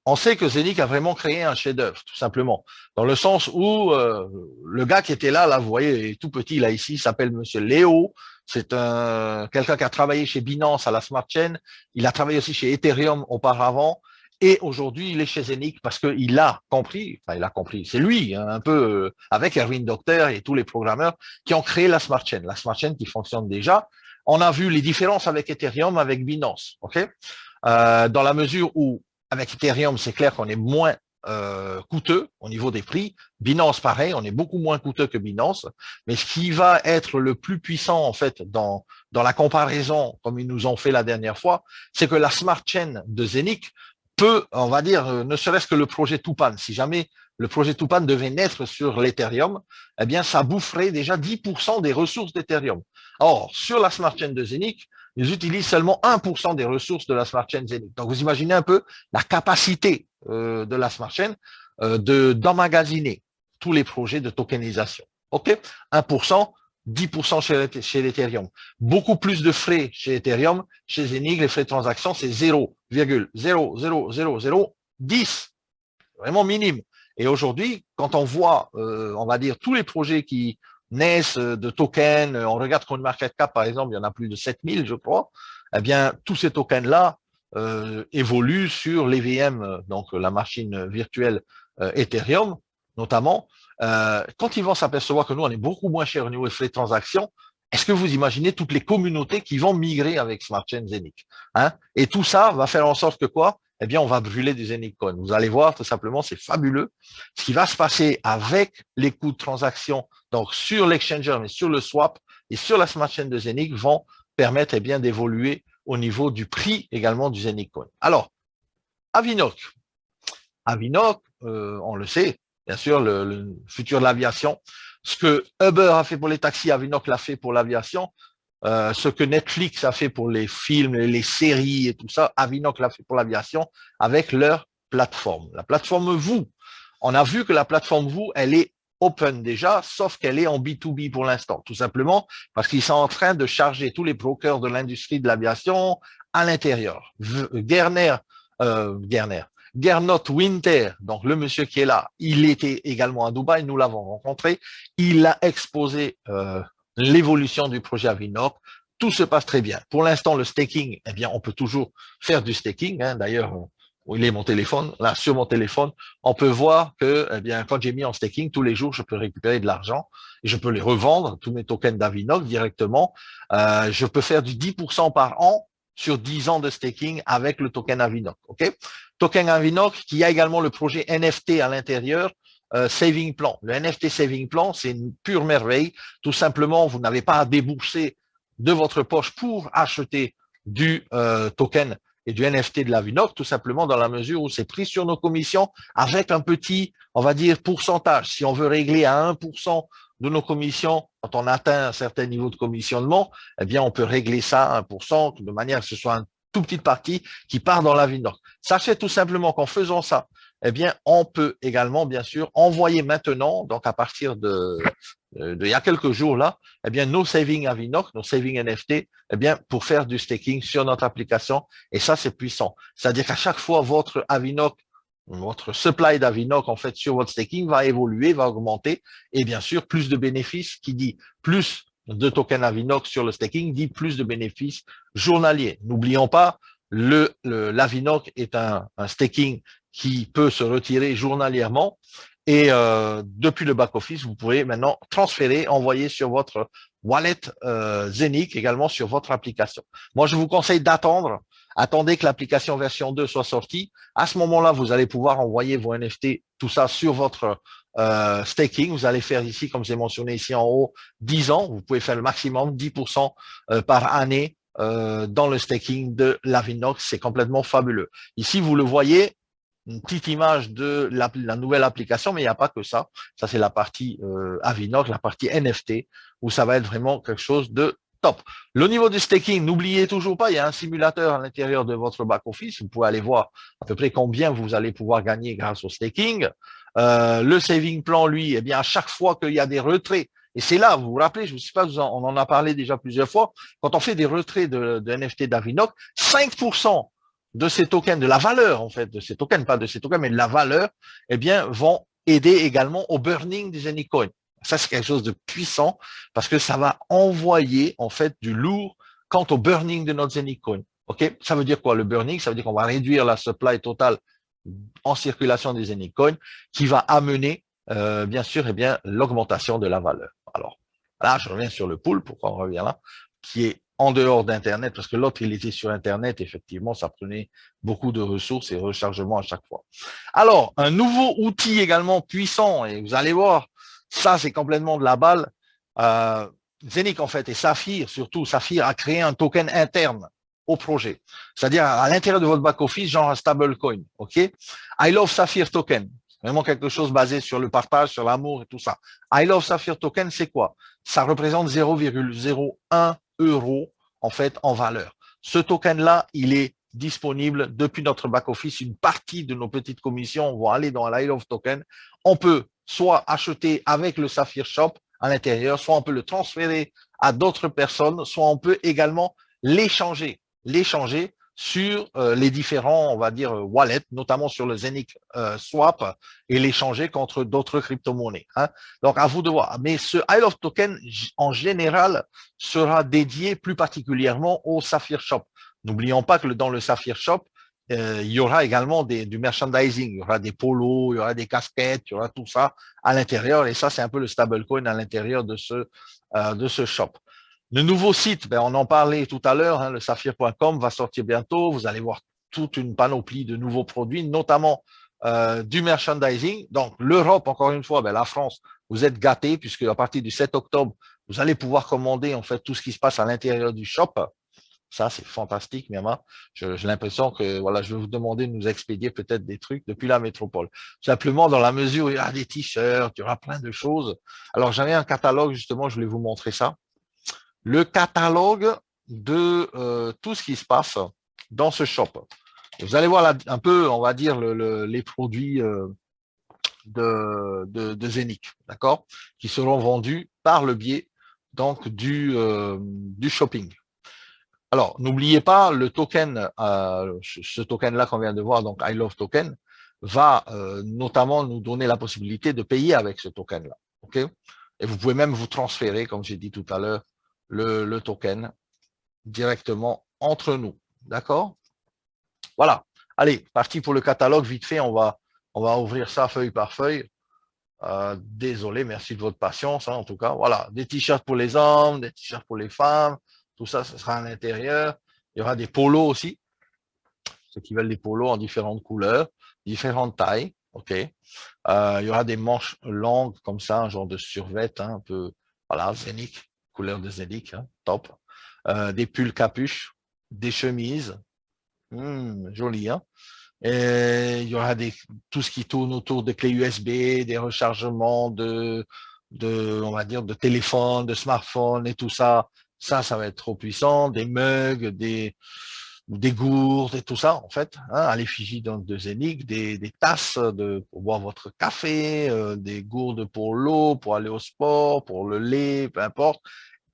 on sait que Zeniq a vraiment créé un chef-d'œuvre, tout simplement, dans le sens où le gars qui était là, vous voyez, il est tout petit là ici, il s'appelle Monsieur Léo. C'est quelqu'un qui a travaillé chez Binance à la Smart Chain. Il a travaillé aussi chez Ethereum auparavant. Et aujourd'hui, il est chez Zeniq parce qu'il a compris, c'est lui, hein, un peu avec Erwin Docter et tous les programmeurs qui ont créé la Smart Chain qui fonctionne déjà. On a vu les différences avec Ethereum, avec Binance, ok? Dans la mesure où, avec Ethereum, c'est clair qu'on est moins coûteux au niveau des prix. Binance, pareil, on est beaucoup moins coûteux que Binance. Mais ce qui va être le plus puissant, en fait, dans la comparaison, comme ils nous ont fait la dernière fois, c'est que la Smart Chain de Zeniq peut, on va dire, ne serait-ce que le projet Tupan. Si jamais le projet Tupan devait naître sur l'Ethereum, eh bien, ça boufferait déjà 10% des ressources d'Ethereum. Or, sur la Smart Chain de Zeniq, ils utilisent seulement 1% des ressources de la Smart Chain Zeniq. Donc, vous imaginez un peu la capacité de la Smart Chain d'emmagasiner tous les projets de tokenisation. OK? 1%, 10% chez l'Ethereum. Beaucoup plus de frais chez Ethereum. Chez Zeniq, les frais de transaction, c'est 0,00010. Vraiment minime. Et aujourd'hui, quand on voit, on va dire, tous les projets qui naissent de tokens, on regarde CoinMarketCap, par exemple, il y en a plus de 7000, je crois, eh bien, tous ces tokens-là évoluent sur l'EVM, donc la machine virtuelle Ethereum, notamment. Quand ils vont s'apercevoir que nous, on est beaucoup moins cher au niveau des frais de transaction, est-ce que vous imaginez toutes les communautés qui vont migrer avec Smart Chain Zeniq, hein? Et tout ça va faire en sorte que quoi? Eh bien, on va brûler du Zeniq Coin. Vous allez voir, tout simplement, c'est fabuleux. Ce qui va se passer avec les coûts de transaction, donc sur l'exchanger, mais sur le swap et sur la Smart Chain de Zeniq vont permettre, eh bien, d'évoluer au niveau du prix également du Zeniq Coin. Alors, Avinoc. Avinoc, on le sait, bien sûr, le futur de l'aviation. Ce que Uber a fait pour les taxis, Avinoc l'a fait pour l'aviation. Ce que Netflix a fait pour les films, les séries et tout ça, Avinoc l'a fait pour l'aviation avec leur plateforme. La plateforme Vous, on a vu que la plateforme Vous, elle est open déjà, sauf qu'elle est en B2B pour l'instant, tout simplement parce qu'ils sont en train de charger tous les brokers de l'industrie de l'aviation à l'intérieur. Gernot Winter, donc le monsieur qui est là, il était également à Dubaï, nous l'avons rencontré, il a exposé l'évolution du projet Avinoc. Tout se passe très bien. Pour l'instant, le staking, eh bien, on peut toujours faire du staking. Hein. D'ailleurs, il est mon téléphone. Là, sur mon téléphone, on peut voir que, eh bien, quand j'ai mis en staking, tous les jours, je peux récupérer de l'argent et je peux les revendre, tous mes tokens d'Avinoc directement. Je peux faire du 10% par an sur 10 ans de staking avec le token Avinoc. OK? Token Avinoc qui a également le projet NFT à l'intérieur. Saving Plan. Le NFT Saving Plan, c'est une pure merveille. Tout simplement, vous n'avez pas à débourser de votre poche pour acheter du token et du NFT de la Vinoc, tout simplement dans la mesure où c'est pris sur nos commissions avec un petit, on va dire, pourcentage. Si on veut régler à 1% de nos commissions, quand on atteint un certain niveau de commissionnement, eh bien, on peut régler ça à 1% de manière que ce soit une toute petite partie qui part dans la Vinoc. Sachez tout simplement qu'en faisant ça, eh bien, on peut également, bien sûr, envoyer maintenant, donc à partir il y a quelques jours là, eh bien, nos savings Avinoc, nos savings NFT, eh bien, pour faire du staking sur notre application. Et ça, c'est puissant. C'est-à-dire qu'à chaque fois, votre Avinoc, votre supply d'Avinoc, en fait, sur votre staking va évoluer, va augmenter. Et bien sûr, plus de bénéfices, qui dit plus de tokens Avinoc sur le staking, dit plus de bénéfices journaliers. N'oublions pas, l'Avinoc est un staking qui peut se retirer journalièrement. Et depuis le back-office, vous pouvez maintenant transférer, envoyer sur votre wallet Zenic, également sur votre application. Moi, je vous conseille d'attendre. Attendez que l'application version 2 soit sortie. À ce moment-là, vous allez pouvoir envoyer vos NFT, tout ça sur votre staking. Vous allez faire ici, comme c'est mentionné ici en haut, 10 ans. Vous pouvez faire le maximum 10% par année dans le staking de l'Avinoc. C'est complètement fabuleux. Ici, vous le voyez, une petite image de la nouvelle application, mais il n'y a pas que ça. Ça, c'est la partie Avinoc, la partie NFT, où ça va être vraiment quelque chose de top. Le niveau du staking, n'oubliez toujours pas, il y a un simulateur à l'intérieur de votre back-office. Vous pouvez aller voir à peu près combien vous allez pouvoir gagner grâce au staking. Le saving plan, lui, eh bien, à chaque fois qu'il y a des retraits, et c'est là, vous vous rappelez, je ne sais pas, on en a parlé déjà plusieurs fois, quand on fait des retraits de NFT d'Avinoc, 5% de ces tokens, de la valeur en fait, de ces tokens, pas de ces tokens, mais de la valeur, eh bien, vont aider également au burning des Zenicoin. Ça, c'est quelque chose de puissant parce que ça va envoyer en fait du lourd quant au burning de notre Zenicoin. OK? Ça veut dire quoi le burning? Ça veut dire qu'on va réduire la supply totale en circulation des Zenicoin qui va amener, bien sûr, eh bien, l'augmentation de la valeur. Alors, là, je reviens sur le pool, pourquoi on revient là, qui est en dehors d'Internet, parce que l'autre, il était sur Internet, effectivement, ça prenait beaucoup de ressources et rechargement à chaque fois. Alors, un nouveau outil également puissant, et vous allez voir, ça, c'est complètement de la balle. Zenic, en fait, et Saphir, surtout, Saphir a créé un token interne au projet. C'est-à-dire à l'intérieur de votre back-office, genre un stablecoin. OK? I love Saphir token. Vraiment quelque chose basé sur le partage, sur l'amour et tout ça. I love Saphir token, c'est quoi? Ça représente 0,01 € en fait en valeur. Ce token-là, il est disponible depuis notre back-office. Une partie de nos petites commissions vont aller dans l'I Love Token. On peut soit acheter avec le Saphir Shop à l'intérieur, soit on peut le transférer à d'autres personnes, soit on peut également l'échanger sur les différents, on va dire, wallets, notamment sur le Zenic Swap, et l'échanger contre d'autres crypto-monnaies. Hein. Donc, à vous de voir. Mais ce I Love Token, en général, sera dédié plus particulièrement au Saphir Shop. N'oublions pas que dans le Saphir Shop, il y aura également du merchandising, il y aura des polos, il y aura des casquettes, il y aura tout ça à l'intérieur. Et ça, c'est un peu le stablecoin à l'intérieur de ce shop. Le nouveau site, on en parlait tout à l'heure, hein, le saphir.com va sortir bientôt. Vous allez voir toute une panoplie de nouveaux produits, notamment du merchandising. Donc, l'Europe, encore une fois, la France, vous êtes gâtés puisque à partir du 7 octobre, vous allez pouvoir commander en fait tout ce qui se passe à l'intérieur du shop. Ça, c'est fantastique, Miama. J'ai l'impression que voilà, je vais vous demander de nous expédier peut-être des trucs depuis la métropole. Simplement, dans la mesure où il y a des t-shirts, il y aura plein de choses. Alors, j'avais un catalogue, justement, je voulais vous montrer ça. Le catalogue de tout ce qui se passe dans ce shop. Et vous allez voir là, un peu, on va dire, les produits de Zenic, d'accord, qui seront vendus par le biais donc du shopping. Alors, n'oubliez pas, le token, ce token-là qu'on vient de voir, donc I Love Token, va notamment nous donner la possibilité de payer avec ce token-là. OK? Et vous pouvez même vous transférer, comme j'ai dit tout à l'heure, le token directement entre nous. D'accord? Voilà. Allez, parti pour le catalogue, vite fait, on va ouvrir ça feuille par feuille. Désolé, merci de votre patience, hein, en tout cas. Voilà, des t-shirts pour les hommes, des t-shirts pour les femmes, tout ça, ce sera à l'intérieur. Il y aura des polos aussi, ceux qui veulent des polos en différentes couleurs, différentes tailles, ok. Il y aura des manches longues comme ça, un genre de survêt, hein, un peu, voilà, zénique, couleur de zénique, hein, top. Des pulls capuches, des chemises, joli, hein. Et il y aura tout ce qui tourne autour de clés USB, des rechargements on va dire, de téléphones, de smartphones et tout ça. Ça va être trop puissant. Des mugs, des gourdes et tout ça, en fait, hein, à l'effigie de Zénith, des tasses pour boire votre café, des gourdes pour l'eau, pour aller au sport, pour le lait, peu importe.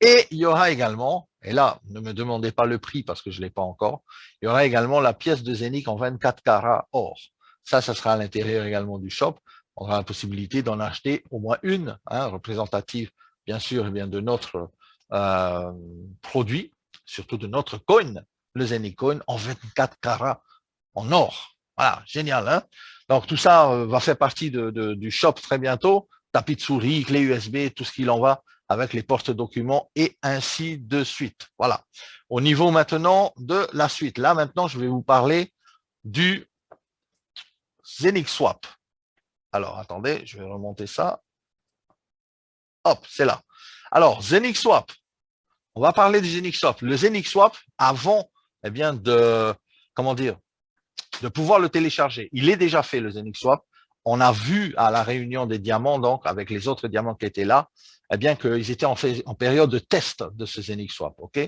Et il y aura également, et là, ne me demandez pas le prix parce que je ne l'ai pas encore, il y aura également la pièce de Zénith en 24 carats or. Ça sera à l'intérieur également du shop. On aura la possibilité d'en acheter au moins une, hein, représentative, bien sûr, bien de notre produit, surtout de notre coin, le Zénith Coin, en 24 carats en or. Voilà, génial, hein? Donc, tout ça va faire partie du shop très bientôt. Tapis de souris, clé USB, tout ce qu'il en va avec les porte-documents et ainsi de suite. Voilà. Au niveau maintenant de la suite. Là, maintenant, je vais vous parler du Zenix Swap. Alors, attendez, je vais remonter ça. Hop, c'est là. Alors, Zenix Swap. On va parler du Zenix Swap. Le Zenix Swap, avant, eh bien, comment dire, de pouvoir le télécharger. Il est déjà fait, le Zenix Swap. On a vu à la réunion des diamants, donc, avec les autres diamants qui étaient là, eh bien, qu'ils étaient en période de test de ce Zenix Swap, OK?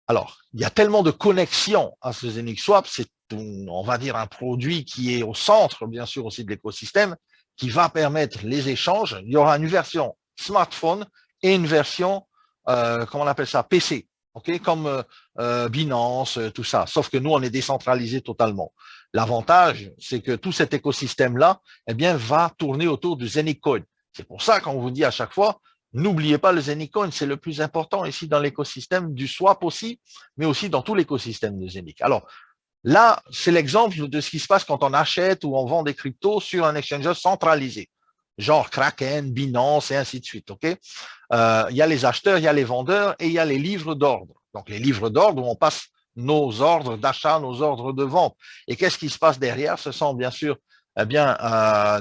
Alors, il y a tellement de connexions à ce Zenix Swap, c'est, on va dire, un produit qui est au centre, bien sûr, aussi de l'écosystème, qui va permettre les échanges. Il y aura une version smartphone et une version, comment on appelle ça, PC, ok, comme Binance, tout ça. Sauf que nous, on est décentralisé totalement. L'avantage, c'est que tout cet écosystème-là, eh bien, va tourner autour du Zenith Coin. C'est pour ça qu'on vous dit à chaque fois, n'oubliez pas le Zenith Coin, c'est le plus important ici dans l'écosystème du swap aussi, mais aussi dans tout l'écosystème de Zenith. Alors, là, c'est l'exemple de ce qui se passe quand on achète ou on vend des cryptos sur un exchanger centralisé, genre Kraken, Binance et ainsi de suite. Ok, il y a les acheteurs, il y a les vendeurs et il y a les livres d'ordre. Donc, les livres d'ordre où on passe nos ordres d'achat, nos ordres de vente. Et qu'est-ce qui se passe derrière? Ce sont bien sûr eh bien,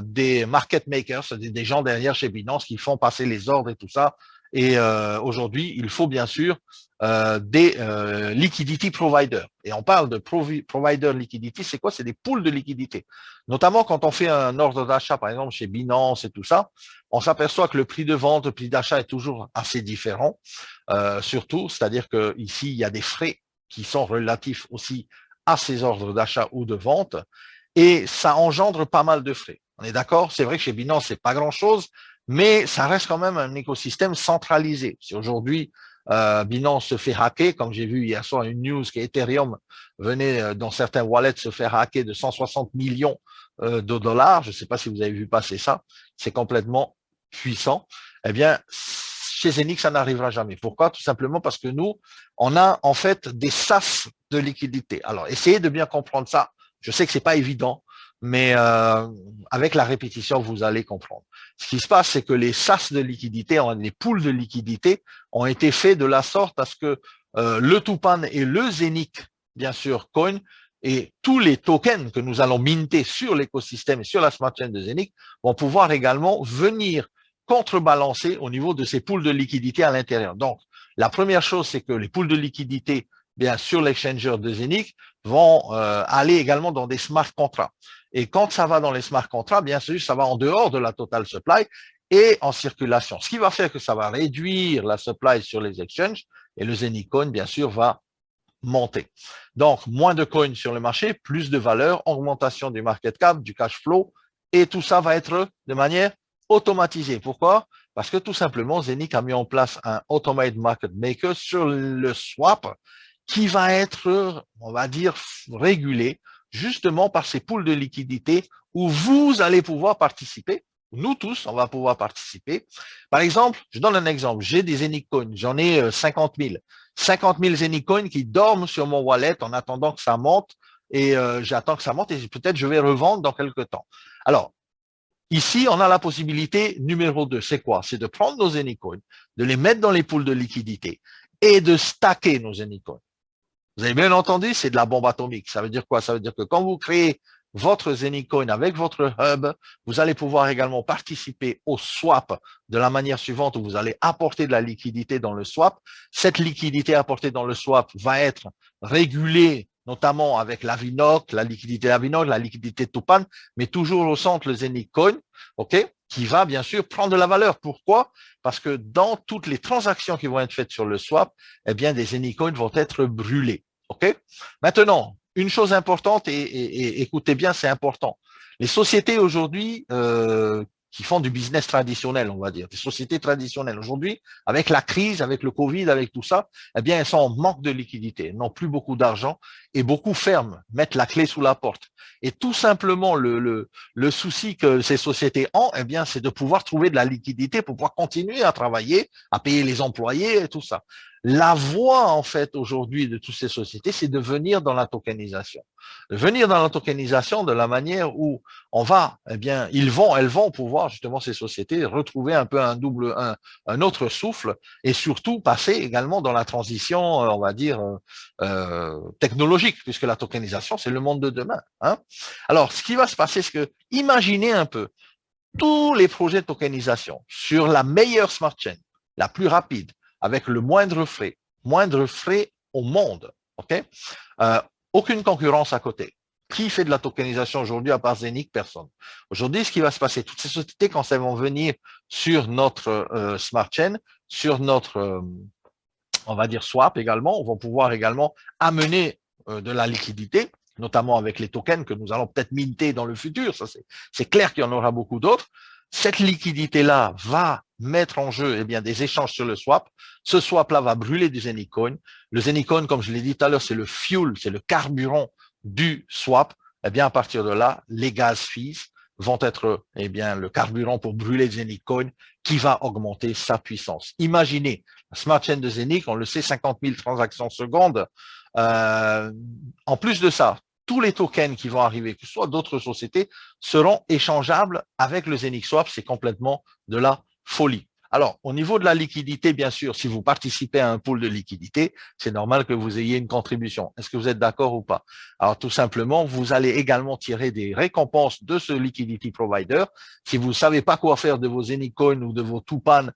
des market makers, des gens derrière chez Binance qui font passer les ordres et tout ça. Et aujourd'hui, il faut bien sûr des liquidity providers. Et on parle de provider liquidity, c'est quoi? C'est des pools de liquidité. Notamment quand on fait un ordre d'achat, par exemple chez Binance et tout ça, on s'aperçoit que le prix de vente, le prix d'achat est toujours assez différent. Surtout, c'est-à-dire que ici il y a des frais qui sont relatifs aussi à ces ordres d'achat ou de vente, et ça engendre pas mal de frais. On est d'accord? C'est vrai que chez Binance, c'est pas grand-chose, mais ça reste quand même un écosystème centralisé. Si aujourd'hui, Binance se fait hacker, comme j'ai vu hier soir une news qu'Ethereum venait dans certains wallets se faire hacker de 160 millions de dollars, je ne sais pas si vous avez vu passer ça, c'est complètement puissant. Eh bien, chez Zenix, ça n'arrivera jamais. Pourquoi? Tout simplement parce que nous, on a en fait des sas de liquidité. Alors, essayez de bien comprendre ça. Je sais que c'est pas évident, mais avec la répétition, vous allez comprendre. Ce qui se passe, c'est que les sas de liquidité, les pools de liquidité, ont été faits de la sorte à ce que le Tupan et le Zenith, bien sûr, Coin, et tous les tokens que nous allons minter sur l'écosystème et sur la smart chain de Zenith vont pouvoir également venir contrebalancer au niveau de ces pools de liquidité à l'intérieur. Donc, la première chose, c'est que les pools de liquidité, bien sûr, l'exchanger de Zenith, vont aller également dans des smart contracts. Et quand ça va dans les smart contracts, bien sûr, ça va en dehors de la total supply et en circulation. Ce qui va faire que ça va réduire la supply sur les exchanges et le Zenith Coin, bien sûr, va monter. Donc, moins de coins sur le marché, plus de valeur, augmentation du market cap, du cash flow, et tout ça va être de manière automatisée. Pourquoi? Parce que tout simplement, Zenith a mis en place un Automated Market Maker sur le swap qui va être, on va dire, régulé justement par ces pools de liquidité où vous allez pouvoir participer. Nous tous, on va pouvoir participer. Par exemple, je donne un exemple. J'ai des Zenith Coins, j'en ai 50 000. 50 000 Zenith Coins qui dorment sur mon wallet en attendant que ça monte et j'attends que ça monte et peut-être je vais revendre dans quelques temps. Alors, ici, on a la possibilité numéro 2. C'est quoi? C'est de prendre nos Anycoins, de les mettre dans les poules de liquidité et de stacker nos Anycoins. Vous avez bien entendu, c'est de la bombe atomique. Ça veut dire quoi? Ça veut dire que quand vous créez votre Zenicoin avec votre hub, vous allez pouvoir également participer au swap de la manière suivante où vous allez apporter de la liquidité dans le swap. Cette liquidité apportée dans le swap va être régulée notamment avec la VNOC, la liquidité VNOC, la liquidité Tupan, mais toujours au centre le Zenicoin, ok, qui va bien sûr prendre de la valeur. Pourquoi? Parce que dans toutes les transactions qui vont être faites sur le swap, eh bien des Zenicoins vont être brûlés. OK? Maintenant, une chose importante, et écoutez bien, c'est important. Les sociétés aujourd'hui qui font du business traditionnel, on va dire, des sociétés traditionnelles aujourd'hui, avec la crise, avec le Covid, avec tout ça, eh bien, elles sont en manque de liquidité, n'ont plus beaucoup d'argent et beaucoup ferment, mettent la clé sous la porte. Et tout simplement, le souci que ces sociétés ont, eh bien, c'est de pouvoir trouver de la liquidité pour pouvoir continuer à travailler, à payer les employés et tout ça. La voie, en fait, aujourd'hui de toutes ces sociétés, c'est de venir dans la tokenisation. De venir dans la tokenisation de la manière où on va, eh bien, elles vont pouvoir, justement, ces sociétés, retrouver un peu un autre souffle et surtout passer également dans la transition, on va dire, technologique, puisque la tokenisation, c'est le monde de demain. Hein. Alors, ce qui va se passer, c'est que, imaginez un peu, tous les projets de tokenisation sur la meilleure smart chain, la plus rapide, avec le moindre frais au monde. Okay? Aucune concurrence à côté. Qui fait de la tokenisation aujourd'hui à part Zenic? Personne. Aujourd'hui, ce qui va se passer, toutes ces sociétés, quand elles vont venir sur notre smart chain, sur notre, on va dire, swap également, on va pouvoir également amener de la liquidité, notamment avec les tokens que nous allons peut-être minter dans le futur. Ça, c'est clair qu'il y en aura beaucoup d'autres. Cette liquidité-là va mettre en jeu eh bien, des échanges sur le swap. Ce swap-là va brûler du Zenicoin. Le Zenicoin, comme je l'ai dit tout à l'heure, c'est le fuel, c'est le carburant du swap. Eh bien, à partir de là, les gas fees vont être eh bien, le carburant pour brûler le Zenicoin qui va augmenter sa puissance. Imaginez, la smart chain de Zenic, on le sait, 50 000 transactions secondes. En plus de ça, tous les tokens qui vont arriver, que ce soit d'autres sociétés, seront échangeables avec le ZenixSwap. C'est complètement de la folie. Alors, au niveau de la liquidité, bien sûr, si vous participez à un pool de liquidité, c'est normal que vous ayez une contribution. Est-ce que vous êtes d'accord ou pas? Alors, tout simplement, vous allez également tirer des récompenses de ce liquidity provider. Si vous ne savez pas quoi faire de vos Zenicoin ou de vos Tupan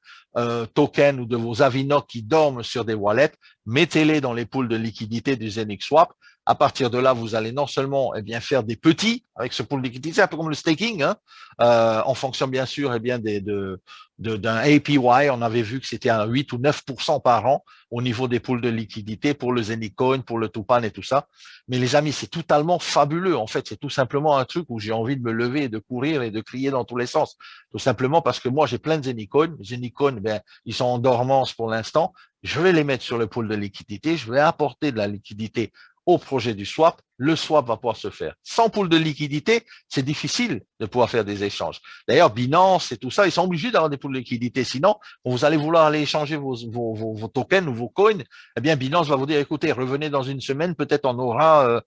tokens ou de vos Avinoc qui dorment sur des wallets, mettez-les dans les pools de liquidité du ZenixSwap. À partir de là, vous allez non seulement eh bien, faire des petits avec ce pool de liquidité, un peu comme le staking, hein, en fonction bien sûr eh bien, d'un APY. On avait vu que c'était à 8 ou 9% par an au niveau des pools de liquidité pour le Zenicoin, pour le Tupan et tout ça. Mais les amis, c'est totalement fabuleux. En fait, c'est tout simplement un truc où j'ai envie de me lever et de courir et de crier dans tous les sens. Tout simplement parce que moi, j'ai plein de Zenicoin. Les Zenicoin, ben, ils sont en dormance pour l'instant. Je vais les mettre sur le pool de liquidité. Je vais apporter de la liquidité au projet du swap, le swap va pouvoir se faire. Sans pool de liquidité, c'est difficile de pouvoir faire des échanges. D'ailleurs, Binance et tout ça, ils sont obligés d'avoir des pools de liquidité. Sinon, quand vous allez vouloir aller échanger vos tokens ou vos coins, eh bien, Binance va vous dire, écoutez, revenez dans une semaine, peut-être on aura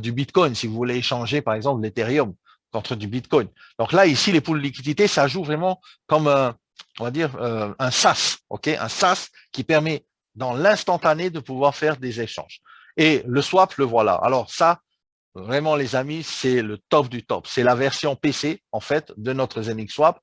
du Bitcoin si vous voulez échanger, par exemple, l'Ethereum contre du Bitcoin. Donc là, ici, les pools de liquidité, ça joue vraiment comme on va dire, un SaaS, ok, un SaaS qui permet dans l'instantané de pouvoir faire des échanges. Et le swap, le voilà. Alors ça, vraiment les amis, c'est le top du top. C'est la version PC, en fait, de notre ZenixSwap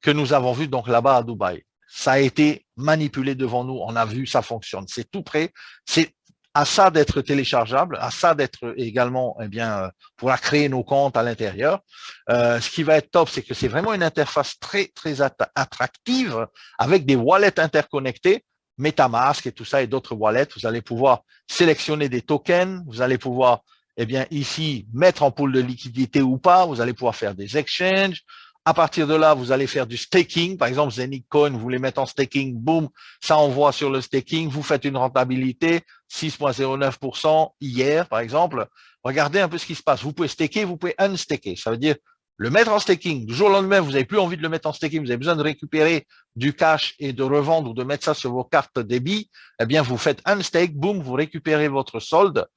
que nous avons vu donc là-bas à Dubaï. Ça a été manipulé devant nous. On a vu, ça fonctionne. C'est tout prêt. C'est à ça d'être téléchargeable, à ça d'être également, eh bien, pouvoir créer nos comptes à l'intérieur. Ce qui va être top, c'est que c'est vraiment une interface très, très attractive avec des wallets interconnectés. MetaMask et tout ça et d'autres wallets, vous allez pouvoir sélectionner des tokens, vous allez pouvoir, eh bien, ici, mettre en pool de liquidité ou pas, vous allez pouvoir faire des exchanges. À partir de là, vous allez faire du staking. Par exemple, Zenicoin, vous les mettez en staking, boum, ça envoie sur le staking. Vous faites une rentabilité 6,09% hier, par exemple. Regardez un peu ce qui se passe. Vous pouvez staker, vous pouvez unstaker. Ça veut dire le mettre en staking. Du jour au lendemain, vous n'avez plus envie de le mettre en staking. Vous avez besoin de récupérer du cash et de revendre ou de mettre ça sur vos cartes débit. Eh bien, vous faites un stake, boum, vous récupérez votre solde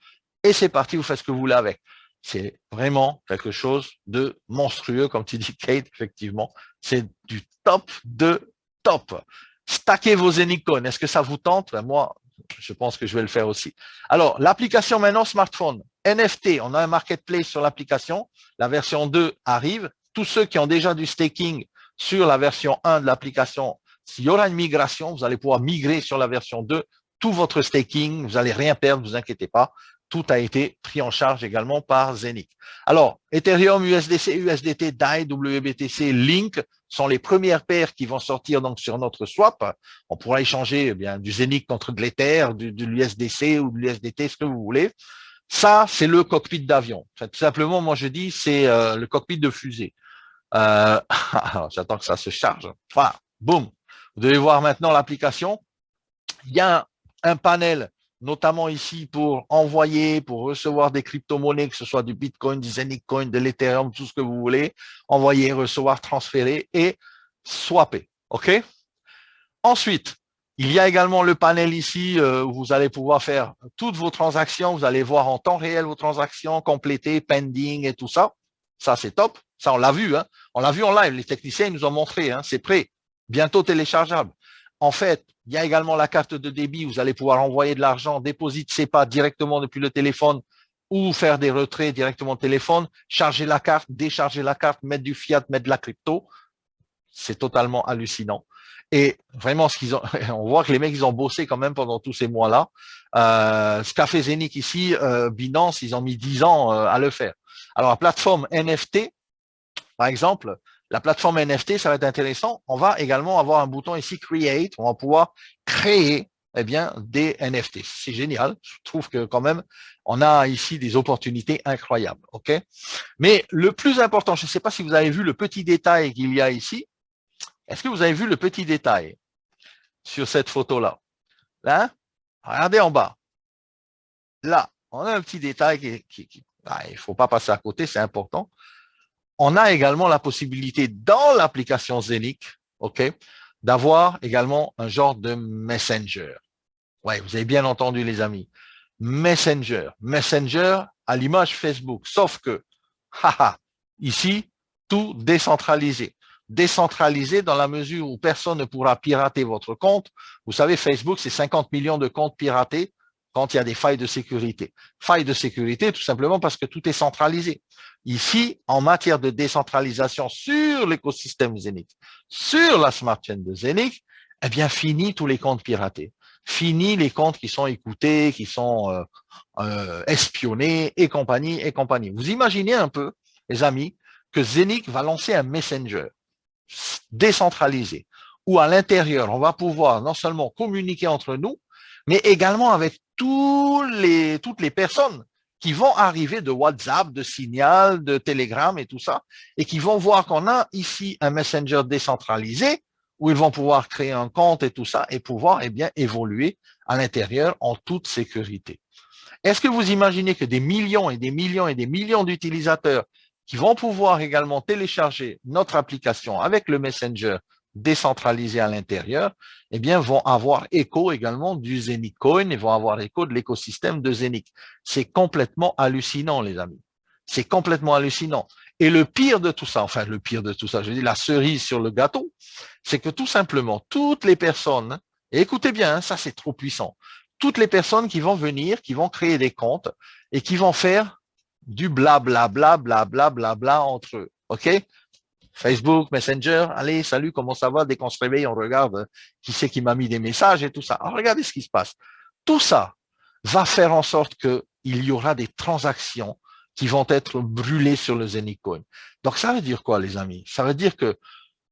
et c'est parti, vous faites ce que vous voulez avec. c'est vraiment quelque chose de monstrueux, comme tu dis, Kate, effectivement. C'est du top de top. Stackez vos Zenicon. Est-ce que ça vous tente? Ben, moi, je pense que je vais le faire aussi. Alors, l'application maintenant smartphone. NFT, on a un marketplace sur l'application. La version 2 arrive. Tous ceux qui ont déjà du staking sur la version 1 de l'application, s'il y aura une migration, vous allez pouvoir migrer sur la version 2. Tout votre staking, vous n'allez rien perdre, ne vous inquiétez pas. Tout a été pris en charge également par Zenic. Alors, Ethereum, USDC, USDT, DAI, WBTC, Link sont les premières paires qui vont sortir donc sur notre swap. On pourra échanger bien du Zenic contre de l'Ether, de l'USDC ou de l'USDT, ce que vous voulez. Ça, c'est le cockpit d'avion. Tout simplement, moi je dis, c'est le cockpit de fusée. J'attends que ça se charge. Voilà, boum. Vous devez voir maintenant l'application. Il y a un panel, notamment ici, pour envoyer, pour recevoir des crypto-monnaies, que ce soit du Bitcoin, du Zenicoin, de l'Ethereum, tout ce que vous voulez. Envoyer, recevoir, transférer et swapper. OK? Ensuite, il y a également le panel ici où vous allez pouvoir faire toutes vos transactions. Vous allez voir en temps réel vos transactions, compléter, pending et tout ça. Ça, c'est top. Ça, on l'a vu. Hein. On l'a vu en live. Les techniciens ils nous ont montré. Hein. C'est prêt. Bientôt téléchargeable. En fait, il y a également la carte de débit. Vous allez pouvoir envoyer de l'argent, déposer SEPA directement depuis le téléphone ou faire des retraits directement au téléphone, charger la carte, décharger la carte, mettre du fiat, mettre de la crypto. C'est totalement hallucinant. Et vraiment, ce qu'ils ont, on voit que les mecs, ils ont bossé quand même pendant tous ces mois-là. Ce qu'a fait Zenic ici, Binance, ils ont mis 10 ans à le faire. Alors, la plateforme NFT, par exemple, la plateforme NFT, ça va être intéressant. On va également avoir un bouton ici, Create. On va pouvoir créer eh bien, des NFT. C'est génial. Je trouve que quand même, on a ici des opportunités incroyables. OK? Mais le plus important, je ne sais pas si vous avez vu le petit détail qu'il y a ici. Est-ce que vous avez vu le petit détail sur cette photo-là? Là, regardez en bas. Là, on a un petit détail il ne faut pas passer à côté, c'est important. On a également la possibilité dans l'application Zenic, OK, d'avoir également un genre de messenger. Ouais, vous avez bien entendu les amis. Messenger. Messenger à l'image Facebook. Sauf que, ici, tout décentralisé. Décentralisé dans la mesure où personne ne pourra pirater votre compte. Vous savez, Facebook, c'est 50 millions de comptes piratés quand il y a des failles de sécurité. Failles de sécurité, tout simplement parce que tout est centralisé. Ici, en matière de décentralisation sur l'écosystème Zenic, sur la smart chain de Zenic, eh bien, fini tous les comptes piratés. Fini les comptes qui sont écoutés, qui sont espionnés et compagnie et compagnie. Vous imaginez un peu, les amis, que Zenic va lancer un messenger décentralisé où à l'intérieur, on va pouvoir non seulement communiquer entre nous, mais également avec toutes les personnes qui vont arriver de WhatsApp, de Signal, de Telegram et tout ça, et qui vont voir qu'on a ici un messenger décentralisé où ils vont pouvoir créer un compte et tout ça et pouvoir eh bien évoluer à l'intérieur en toute sécurité. Est-ce que vous imaginez que des millions et des millions et des millions d'utilisateurs qui vont pouvoir également télécharger notre application avec le Messenger décentralisé à l'intérieur, eh bien, vont avoir écho également du Zenic Coin et vont avoir écho de l'écosystème de Zenic. C'est complètement hallucinant, les amis. C'est complètement hallucinant. Et le pire de tout ça, enfin, le pire de tout ça, je dis la cerise sur le gâteau, c'est que tout simplement, toutes les personnes, et écoutez bien, ça c'est trop puissant, toutes les personnes qui vont venir, qui vont créer des comptes et qui vont faire du blablabla, blablabla, blabla entre eux. OK? Facebook, Messenger, allez, salut, comment ça va? Dès qu'on se réveille, on regarde qui c'est qui m'a mis des messages et tout ça. Alors, regardez ce qui se passe. Tout ça va faire en sorte qu'il y aura des transactions qui vont être brûlées sur le Zenic Coin. Donc, ça veut dire quoi, les amis? Ça veut dire que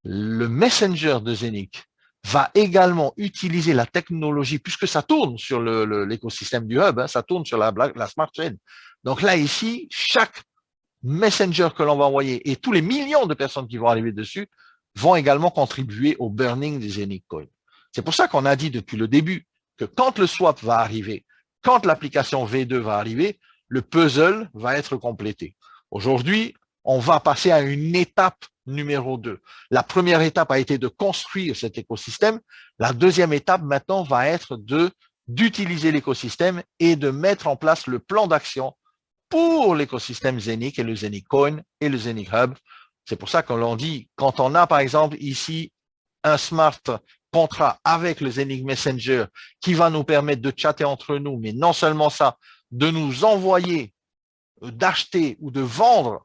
le Messenger de Zenic va également utiliser la technologie, puisque ça tourne sur l'écosystème du hub, hein, ça tourne sur la smart chain. Donc là, ici, chaque Messenger que l'on va envoyer et tous les millions de personnes qui vont arriver dessus vont également contribuer au burning des Zenic Coin. C'est pour ça qu'on a dit depuis le début que quand le swap va arriver, quand l'application V2 va arriver, le puzzle va être complété. Aujourd'hui, on va passer à une étape numéro 2. La première étape a été de construire cet écosystème. La deuxième étape maintenant va être d'utiliser l'écosystème et de mettre en place le plan d'action pour l'écosystème Zenic et le Zenic Coin et le Zenic Hub. C'est pour ça qu'on l'on dit, quand on a par exemple ici un smart contrat avec le Zenic Messenger qui va nous permettre de chatter entre nous, mais non seulement ça, de nous envoyer, d'acheter ou de vendre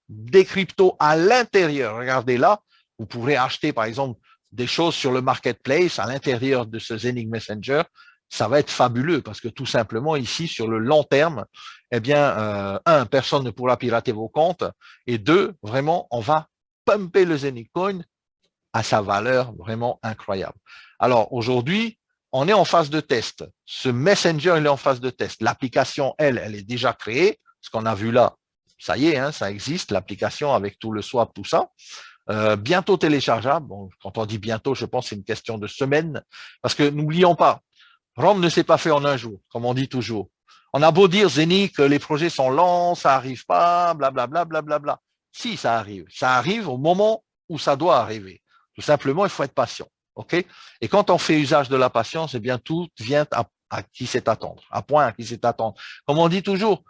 des cryptos à l'intérieur. Regardez là, vous pourrez acheter par exemple des choses sur le marketplace à l'intérieur de ce Zenic Messenger. Ça va être fabuleux parce que tout simplement ici, sur le long terme, eh bien, un, personne ne pourra pirater vos comptes et deux, vraiment, on va pumper le Zenic Coin à sa valeur vraiment incroyable. Alors aujourd'hui, on est en phase de test. Ce Messenger, il est en phase de test. L'application, elle est déjà créée. Ce qu'on a vu là, ça y est, hein, ça existe, l'application avec tout le swap, tout ça. Bientôt téléchargeable. Bon, quand on dit bientôt, je pense que c'est une question de semaines. Parce que n'oublions pas, Rome ne s'est pas fait en un jour, comme on dit toujours. On a beau dire, Zenic, les projets sont lents, ça n'arrive pas, blablabla, blablabla. Si, ça arrive. Ça arrive au moment où ça doit arriver. Tout simplement, il faut être patient. OK? Et quand on fait usage de la patience, eh bien, tout vient à qui sait attendre, à point à qui sait attendre. Comme on dit toujours,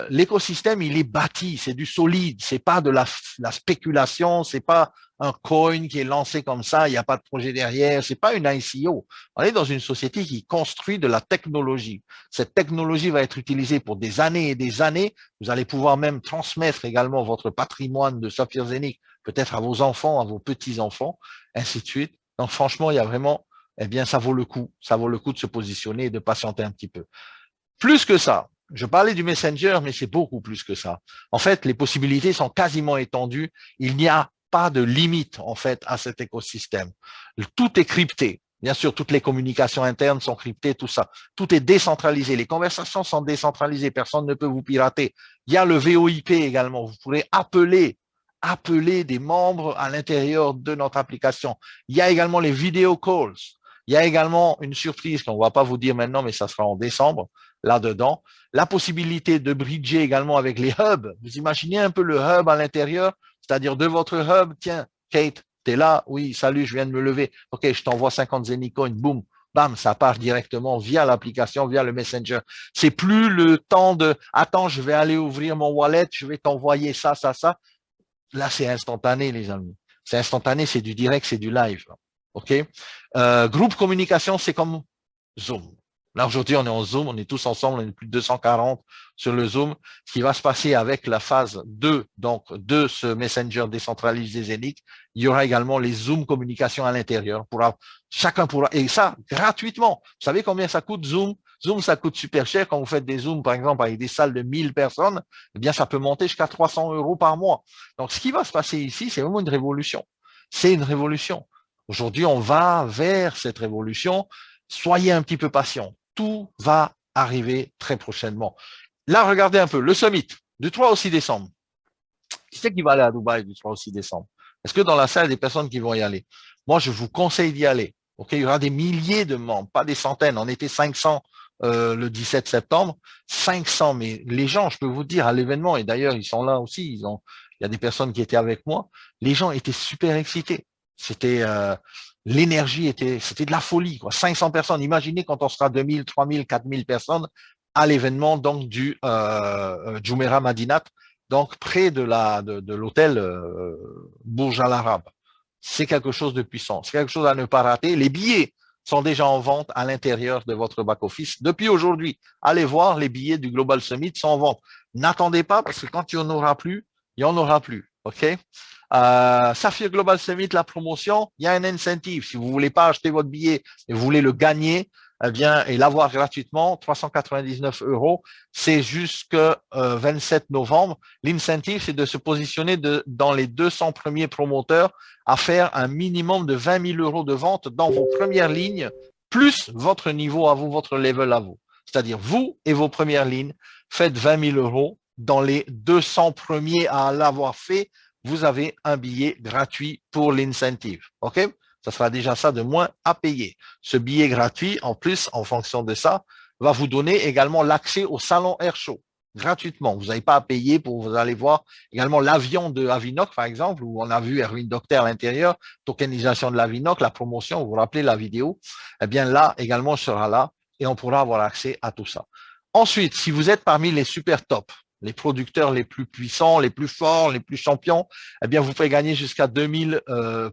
l'écosystème, il est bâti, c'est du solide, c'est pas de la spéculation, c'est pas un coin qui est lancé comme ça, il n'y a pas de projet derrière, c'est pas une ICO. On est dans une société qui construit de la technologie. Cette technologie va être utilisée pour des années et des années. Vous allez pouvoir même transmettre également votre patrimoine de Saphir Zenic, peut-être à vos enfants, à vos petits-enfants, ainsi de suite. Donc franchement, il y a vraiment, eh bien, ça vaut le coup de se positionner et de patienter un petit peu. Plus que ça, je parlais du Messenger, mais c'est beaucoup plus que ça. En fait, les possibilités sont quasiment étendues. Il n'y a pas de limite, en fait, à cet écosystème. Tout est crypté. Bien sûr, toutes les communications internes sont cryptées, tout ça. Tout est décentralisé. Les conversations sont décentralisées. Personne ne peut vous pirater. Il y a le VoIP également. Vous pourrez appeler des membres à l'intérieur de notre application. Il y a également les video calls. Il y a également une surprise qu'on ne va pas vous dire maintenant, mais ça sera en décembre, là-dedans. La possibilité de bridger également avec les hubs. Vous imaginez un peu le hub à l'intérieur, c'est-à-dire de votre hub, tiens, Kate, t'es là? Oui, salut, je viens de me lever. OK, je t'envoie 50 Zenicoin, boum, bam, ça part directement via l'application, via le Messenger. C'est plus le temps de, attends, je vais aller ouvrir mon wallet, je vais t'envoyer ça, ça, ça. Là, c'est instantané, les amis. C'est instantané, c'est du direct, c'est du live. OK? Groupe communication, c'est comme Zoom. Là, aujourd'hui, on est en Zoom, on est tous ensemble, on est plus de 240 sur le Zoom. Ce qui va se passer avec la phase 2, donc de ce Messenger décentralisé Zenic, il y aura également les Zoom communications à l'intérieur. Chacun pourra, et ça, gratuitement. Vous savez combien ça coûte Zoom? Zoom, ça coûte super cher. Quand vous faites des Zooms, par exemple, avec des salles de 1000 personnes, eh bien, ça peut monter jusqu'à 300 € par mois. Donc, ce qui va se passer ici, c'est vraiment une révolution. C'est une révolution. Aujourd'hui, on va vers cette révolution. Soyez un petit peu patient. Tout va arriver très prochainement. Là, regardez un peu, le summit du 3 au 6 décembre. Qui c'est qui va aller à Dubaï du 3 au 6 décembre? Est-ce que dans la salle, il y a des personnes qui vont y aller? Moi, je vous conseille d'y aller. Ok, il y aura des milliers de membres, pas des centaines. On était 500 le 17 septembre. 500, mais les gens, je peux vous dire, à l'événement, et d'ailleurs, ils sont là aussi, il y a des personnes qui étaient avec moi, les gens étaient super excités. C'était l'énergie c'était de la folie, quoi. 500 personnes. Imaginez quand on sera 2000, 3000, 4000 personnes à l'événement donc du Jumeirah Madinat, donc près de l'hôtel Burj Al Arab. C'est quelque chose de puissant. C'est quelque chose à ne pas rater. Les billets sont déjà en vente à l'intérieur de votre back-office. Depuis aujourd'hui, allez voir, les billets du Global Summit sont en vente. N'attendez pas parce que quand il n'y en aura plus, il n'y en aura plus. OK? Saphir Global Summit, la promotion, il y a un incentive. Si vous ne voulez pas acheter votre billet et vous voulez le gagner, eh bien, et l'avoir gratuitement, 399 €, c'est jusque 27 novembre. L'incentive, c'est de se positionner dans les 200 premiers promoteurs à faire un minimum de 20 000 € de vente dans vos premières lignes, plus votre niveau à vous, votre level à vous. C'est-à-dire, vous et vos premières lignes, faites 20 000 € dans les 200 premiers à l'avoir fait. Vous avez un billet gratuit pour l'incentive. OK? Ça sera déjà ça de moins à payer. Ce billet gratuit, en plus, en fonction de ça, va vous donner également l'accès au salon Air Show gratuitement. Vous n'avez pas à payer pour vous aller voir également l'avion de Avinoc, par exemple, où on a vu Erwin Docter à l'intérieur, tokenisation de l'Avinoc, la promotion, vous vous rappelez la vidéo. Eh bien là, également, sera là et on pourra avoir accès à tout ça. Ensuite, si vous êtes parmi les super top, les producteurs les plus puissants, les plus forts, les plus champions, eh bien, vous pouvez gagner jusqu'à 2000,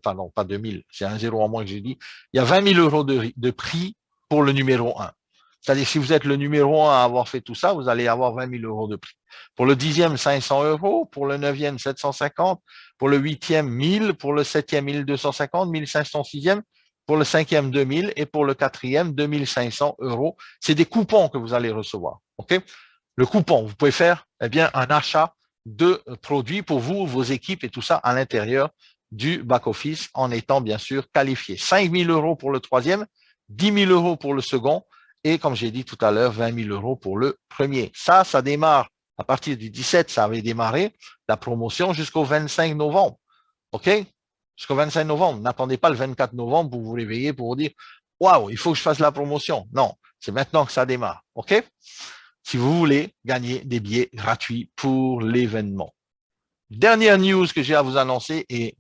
pardon, pas 2000, c'est un zéro en moins que j'ai dit. Il y a 20 000 euros de prix pour le numéro un. C'est-à-dire, si vous êtes le numéro un à avoir fait tout ça, vous allez avoir 20 000 euros de prix. Pour le 10e, 500 euros. Pour le 9e, 750. Pour le 8e, 1000. Pour le 7e, 1250. 1500, 6e. Pour le 5e, 2000. Et pour le 4e, 2500 euros. C'est des coupons que vous allez recevoir. OK? Le coupon, vous pouvez faire, eh bien, un achat de produits pour vous, vos équipes et tout ça à l'intérieur du back-office en étant, bien sûr, qualifié. 5 000 euros pour le 3e, 10 000 euros pour le second. Et comme j'ai dit tout à l'heure, 20 000 euros pour le premier. Ça démarre à partir du 17, ça avait démarré la promotion jusqu'au 25 novembre. OK? Jusqu'au 25 novembre. N'attendez pas le 24 novembre pour vous réveiller, pour vous dire, waouh, il faut que je fasse la promotion. Non, c'est maintenant que ça démarre. OK? Si vous voulez gagner des billets gratuits pour l'événement. Dernière news que j'ai à vous annoncer est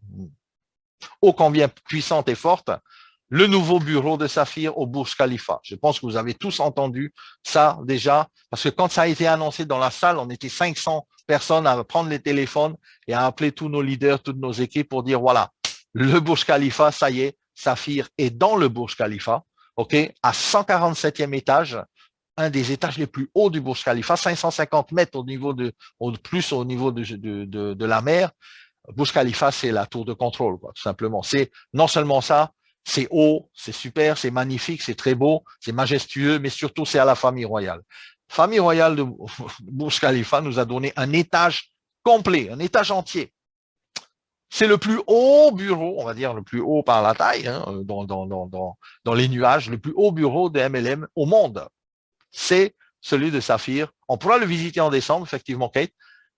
ô combien puissante et forte. Le nouveau bureau de Saphir au Burj Khalifa. Je pense que vous avez tous entendu ça déjà, parce que quand ça a été annoncé dans la salle, on était 500 personnes à prendre les téléphones et à appeler tous nos leaders, toutes nos équipes pour dire, voilà, le Burj Khalifa, ça y est, Saphir est dans le Burj Khalifa, OK, à 147e étage, un des étages les plus hauts du Burj Khalifa, 550 mètres au niveau de la mer. Burj Khalifa, c'est la tour de contrôle, quoi, tout simplement. C'est non seulement ça, c'est haut, c'est super, c'est magnifique, c'est très beau, c'est majestueux, mais surtout, c'est à la famille royale. Famille royale de Burj Khalifa nous a donné un étage complet, un étage entier. C'est le plus haut bureau, on va dire le plus haut par la taille, hein, dans les nuages, le plus haut bureau de MLM au monde. C'est celui de Saphir. On pourra le visiter en décembre, effectivement, Kate.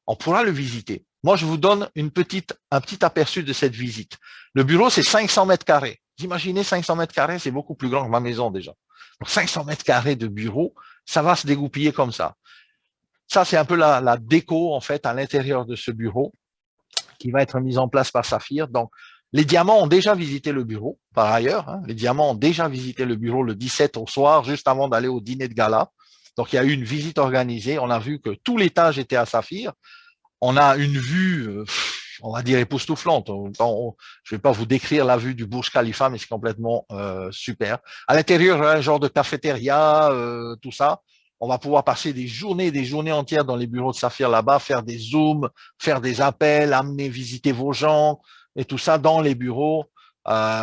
On pourra le visiter. Moi, je vous donne un petit aperçu de cette visite. Le bureau, c'est 500 mètres carrés. Vous imaginez 500 mètres carrés, c'est beaucoup plus grand que ma maison déjà. Donc 500 mètres carrés de bureau, ça va se dégoupiller comme ça. Ça, c'est un peu la déco, en fait, à l'intérieur de ce bureau qui va être mise en place par Saphir. Donc, les diamants ont déjà visité le bureau, par ailleurs. Hein, les diamants ont déjà visité le bureau le 17 au soir, juste avant d'aller au dîner de gala. Donc, il y a eu une visite organisée. On a vu que tout l'étage était à Saphir. On a une vue, on va dire, époustouflante. Je ne vais pas vous décrire la vue du Burj Khalifa, mais c'est complètement super. À l'intérieur, un genre de cafétéria, tout ça. On va pouvoir passer des journées entières dans les bureaux de Saphir là-bas, faire des zooms, faire des appels, amener visiter vos gens et tout ça dans les bureaux.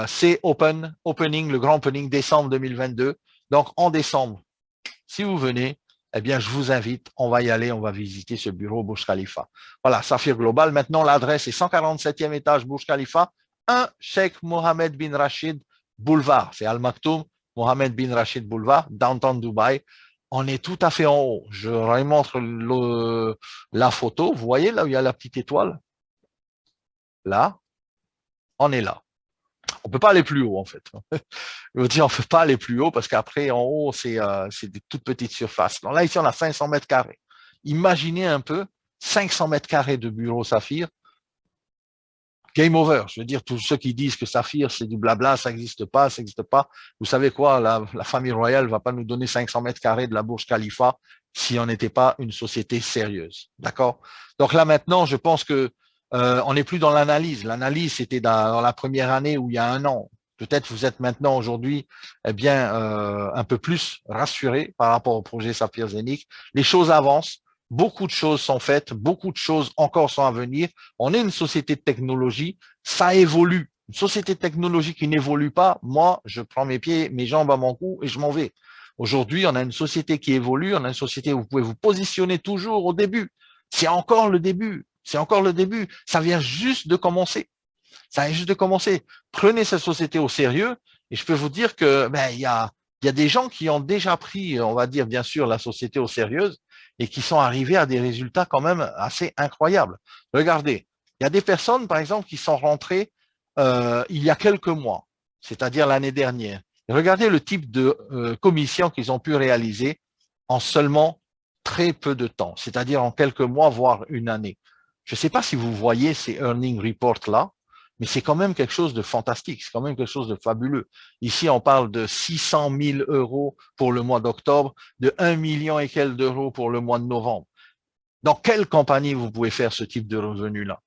C'est opening, le grand opening décembre 2022. Donc, en décembre, si vous venez, eh bien, je vous invite, on va y aller, on va visiter ce bureau Burj Khalifa. Voilà, Saphir Global. Maintenant, l'adresse est 147e étage Burj Khalifa, 1 Sheikh Mohammed bin Rashid Boulevard. C'est Al Maktoum, Mohammed bin Rashid Boulevard, downtown Dubaï. On est tout à fait en haut. Je remontre la photo. Vous voyez là où il y a la petite étoile? Là, on est là. On peut pas aller plus haut, en fait. Je veux dire, on peut pas aller plus haut parce qu'après, en haut, c'est des toutes petites surfaces. Donc là, ici, on a 500 mètres carrés. Imaginez un peu 500 mètres carrés de bureau Saphir. Game over. Je veux dire, tous ceux qui disent que Saphir, c'est du blabla, ça n'existe pas, ça n'existe pas. Vous savez quoi, la famille royale va pas nous donner 500 mètres carrés de la Burj Khalifa si on n'était pas une société sérieuse. D'accord? Donc là, maintenant, je pense que on n'est plus dans l'analyse. L'analyse, c'était dans la première année où il y a un an. Peut-être vous êtes maintenant aujourd'hui, eh bien, un peu plus rassuré par rapport au projet Saphir Zénith. Les choses avancent. Beaucoup de choses sont faites, beaucoup de choses encore sont à venir. On est une société de technologie, ça évolue. Une société de technologie qui n'évolue pas, moi, je prends mes pieds, mes jambes à mon cou et je m'en vais. Aujourd'hui, on a une société qui évolue, on a une société où vous pouvez vous positionner toujours au début. C'est encore le début, c'est encore le début. Ça vient juste de commencer. Ça vient juste de commencer. Prenez cette société au sérieux et je peux vous dire que il y a des gens qui ont déjà pris, on va dire bien sûr, la société au sérieux et qui sont arrivés à des résultats quand même assez incroyables. Regardez, il y a des personnes, par exemple, qui sont rentrées il y a quelques mois, c'est-à-dire l'année dernière. Et regardez le type de commission qu'ils ont pu réaliser en seulement très peu de temps, c'est-à-dire en quelques mois, voire une année. Je ne sais pas si vous voyez ces earning reports-là, mais c'est quand même quelque chose de fantastique, c'est quand même quelque chose de fabuleux. Ici, on parle de 600 000 euros pour le mois d'octobre, de 1 million et quelques d'euros pour le mois de novembre. Dans quelle compagnie vous pouvez faire ce type de revenu-là?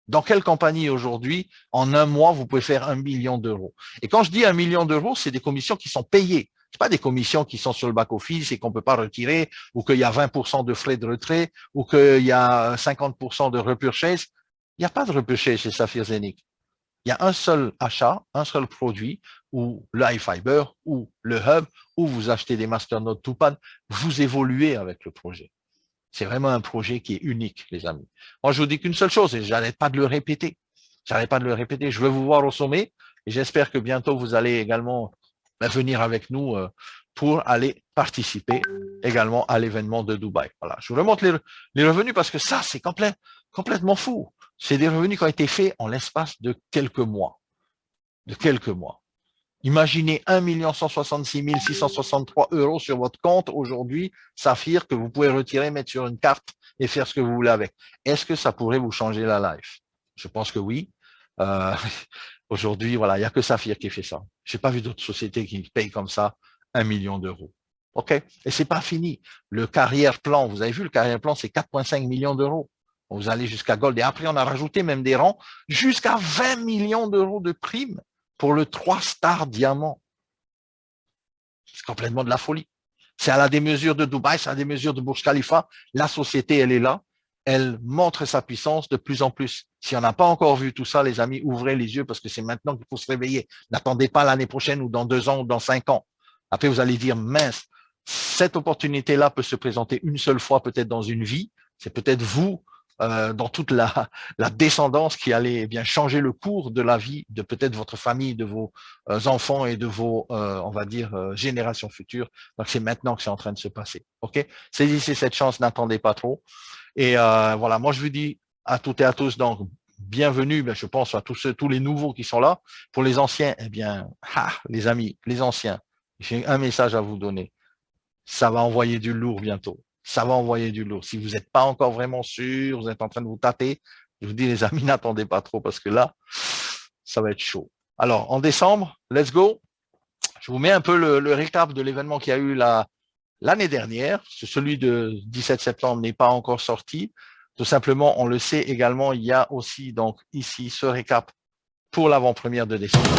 Dans quelle compagnie aujourd'hui, en un mois, vous pouvez faire 1 million d'euros? Et quand je dis 1 million d'euros, c'est des commissions qui sont payées. C'est pas des commissions qui sont sur le back-office et qu'on peut pas retirer, ou qu'il y a 20% de frais de retrait, ou qu'il y a 50% de repurchase. Il n'y a pas de repurchase chez Saphir Zenic. Il y a un seul achat, un seul produit, ou le iFiber, ou le Hub, où vous achetez des masternodes Tupan, vous évoluez avec le projet. C'est vraiment un projet qui est unique, les amis. Moi, je vous dis qu'une seule chose, et j'arrête pas de le répéter. J'arrête pas de le répéter. Je veux vous voir au sommet, et j'espère que bientôt vous allez également venir avec nous pour aller participer également à l'événement de Dubaï. Voilà. Je vous remonte les revenus parce que ça, c'est complètement fou. C'est des revenus qui ont été faits en l'espace de quelques mois. De quelques mois. Imaginez 1 166 663 € sur votre compte aujourd'hui, Saphir, que vous pouvez retirer, mettre sur une carte et faire ce que vous voulez avec. Est-ce que ça pourrait vous changer la life? Je pense que oui. Euh, Aujourd'hui, voilà, il n'y a que Saphir qui fait ça. Je n'ai pas vu d'autres sociétés qui payent comme ça 1 million d'euros. OK? Et c'est pas fini. Le carrière plan, vous avez vu, le carrière plan, c'est 4,5 millions d'euros. Vous allez jusqu'à Gold. Et après, on a rajouté même des rangs jusqu'à 20 millions d'euros de primes pour le 3 star diamant. C'est complètement de la folie. C'est à la démesure de Dubaï, c'est à la démesure de Burj Khalifa. La société, elle est là. Elle montre sa puissance de plus en plus. Si on n'a pas encore vu tout ça, les amis, ouvrez les yeux parce que c'est maintenant qu'il faut se réveiller. N'attendez pas l'année prochaine ou dans 2 ans ou dans 5 ans. Après, vous allez dire, mince, cette opportunité-là peut se présenter une seule fois peut-être dans une vie. C'est peut-être vous, dans toute la descendance qui allait eh bien changer le cours de la vie de peut-être votre famille, de vos enfants et de vos, on va dire, générations futures. Donc, c'est maintenant que c'est en train de se passer. OK? Saisissez cette chance, n'attendez pas trop. Et voilà, moi, je vous dis à toutes et à tous, donc, bienvenue, ben, je pense à tous les nouveaux qui sont là. Pour les anciens, eh bien, les amis, les anciens, j'ai un message à vous donner. Ça va envoyer du lourd bientôt. Ça va envoyer du lourd. Si vous n'êtes pas encore vraiment sûr, vous êtes en train de vous tâter, je vous dis, les amis, n'attendez pas trop parce que là, ça va être chaud. Alors, en décembre, let's go. Je vous mets un peu le récap de l'événement qu'il y a eu l'année dernière. Celui de 17 septembre n'est pas encore sorti. Tout simplement, on le sait également, il y a aussi donc ici ce récap pour l'avant-première de décembre.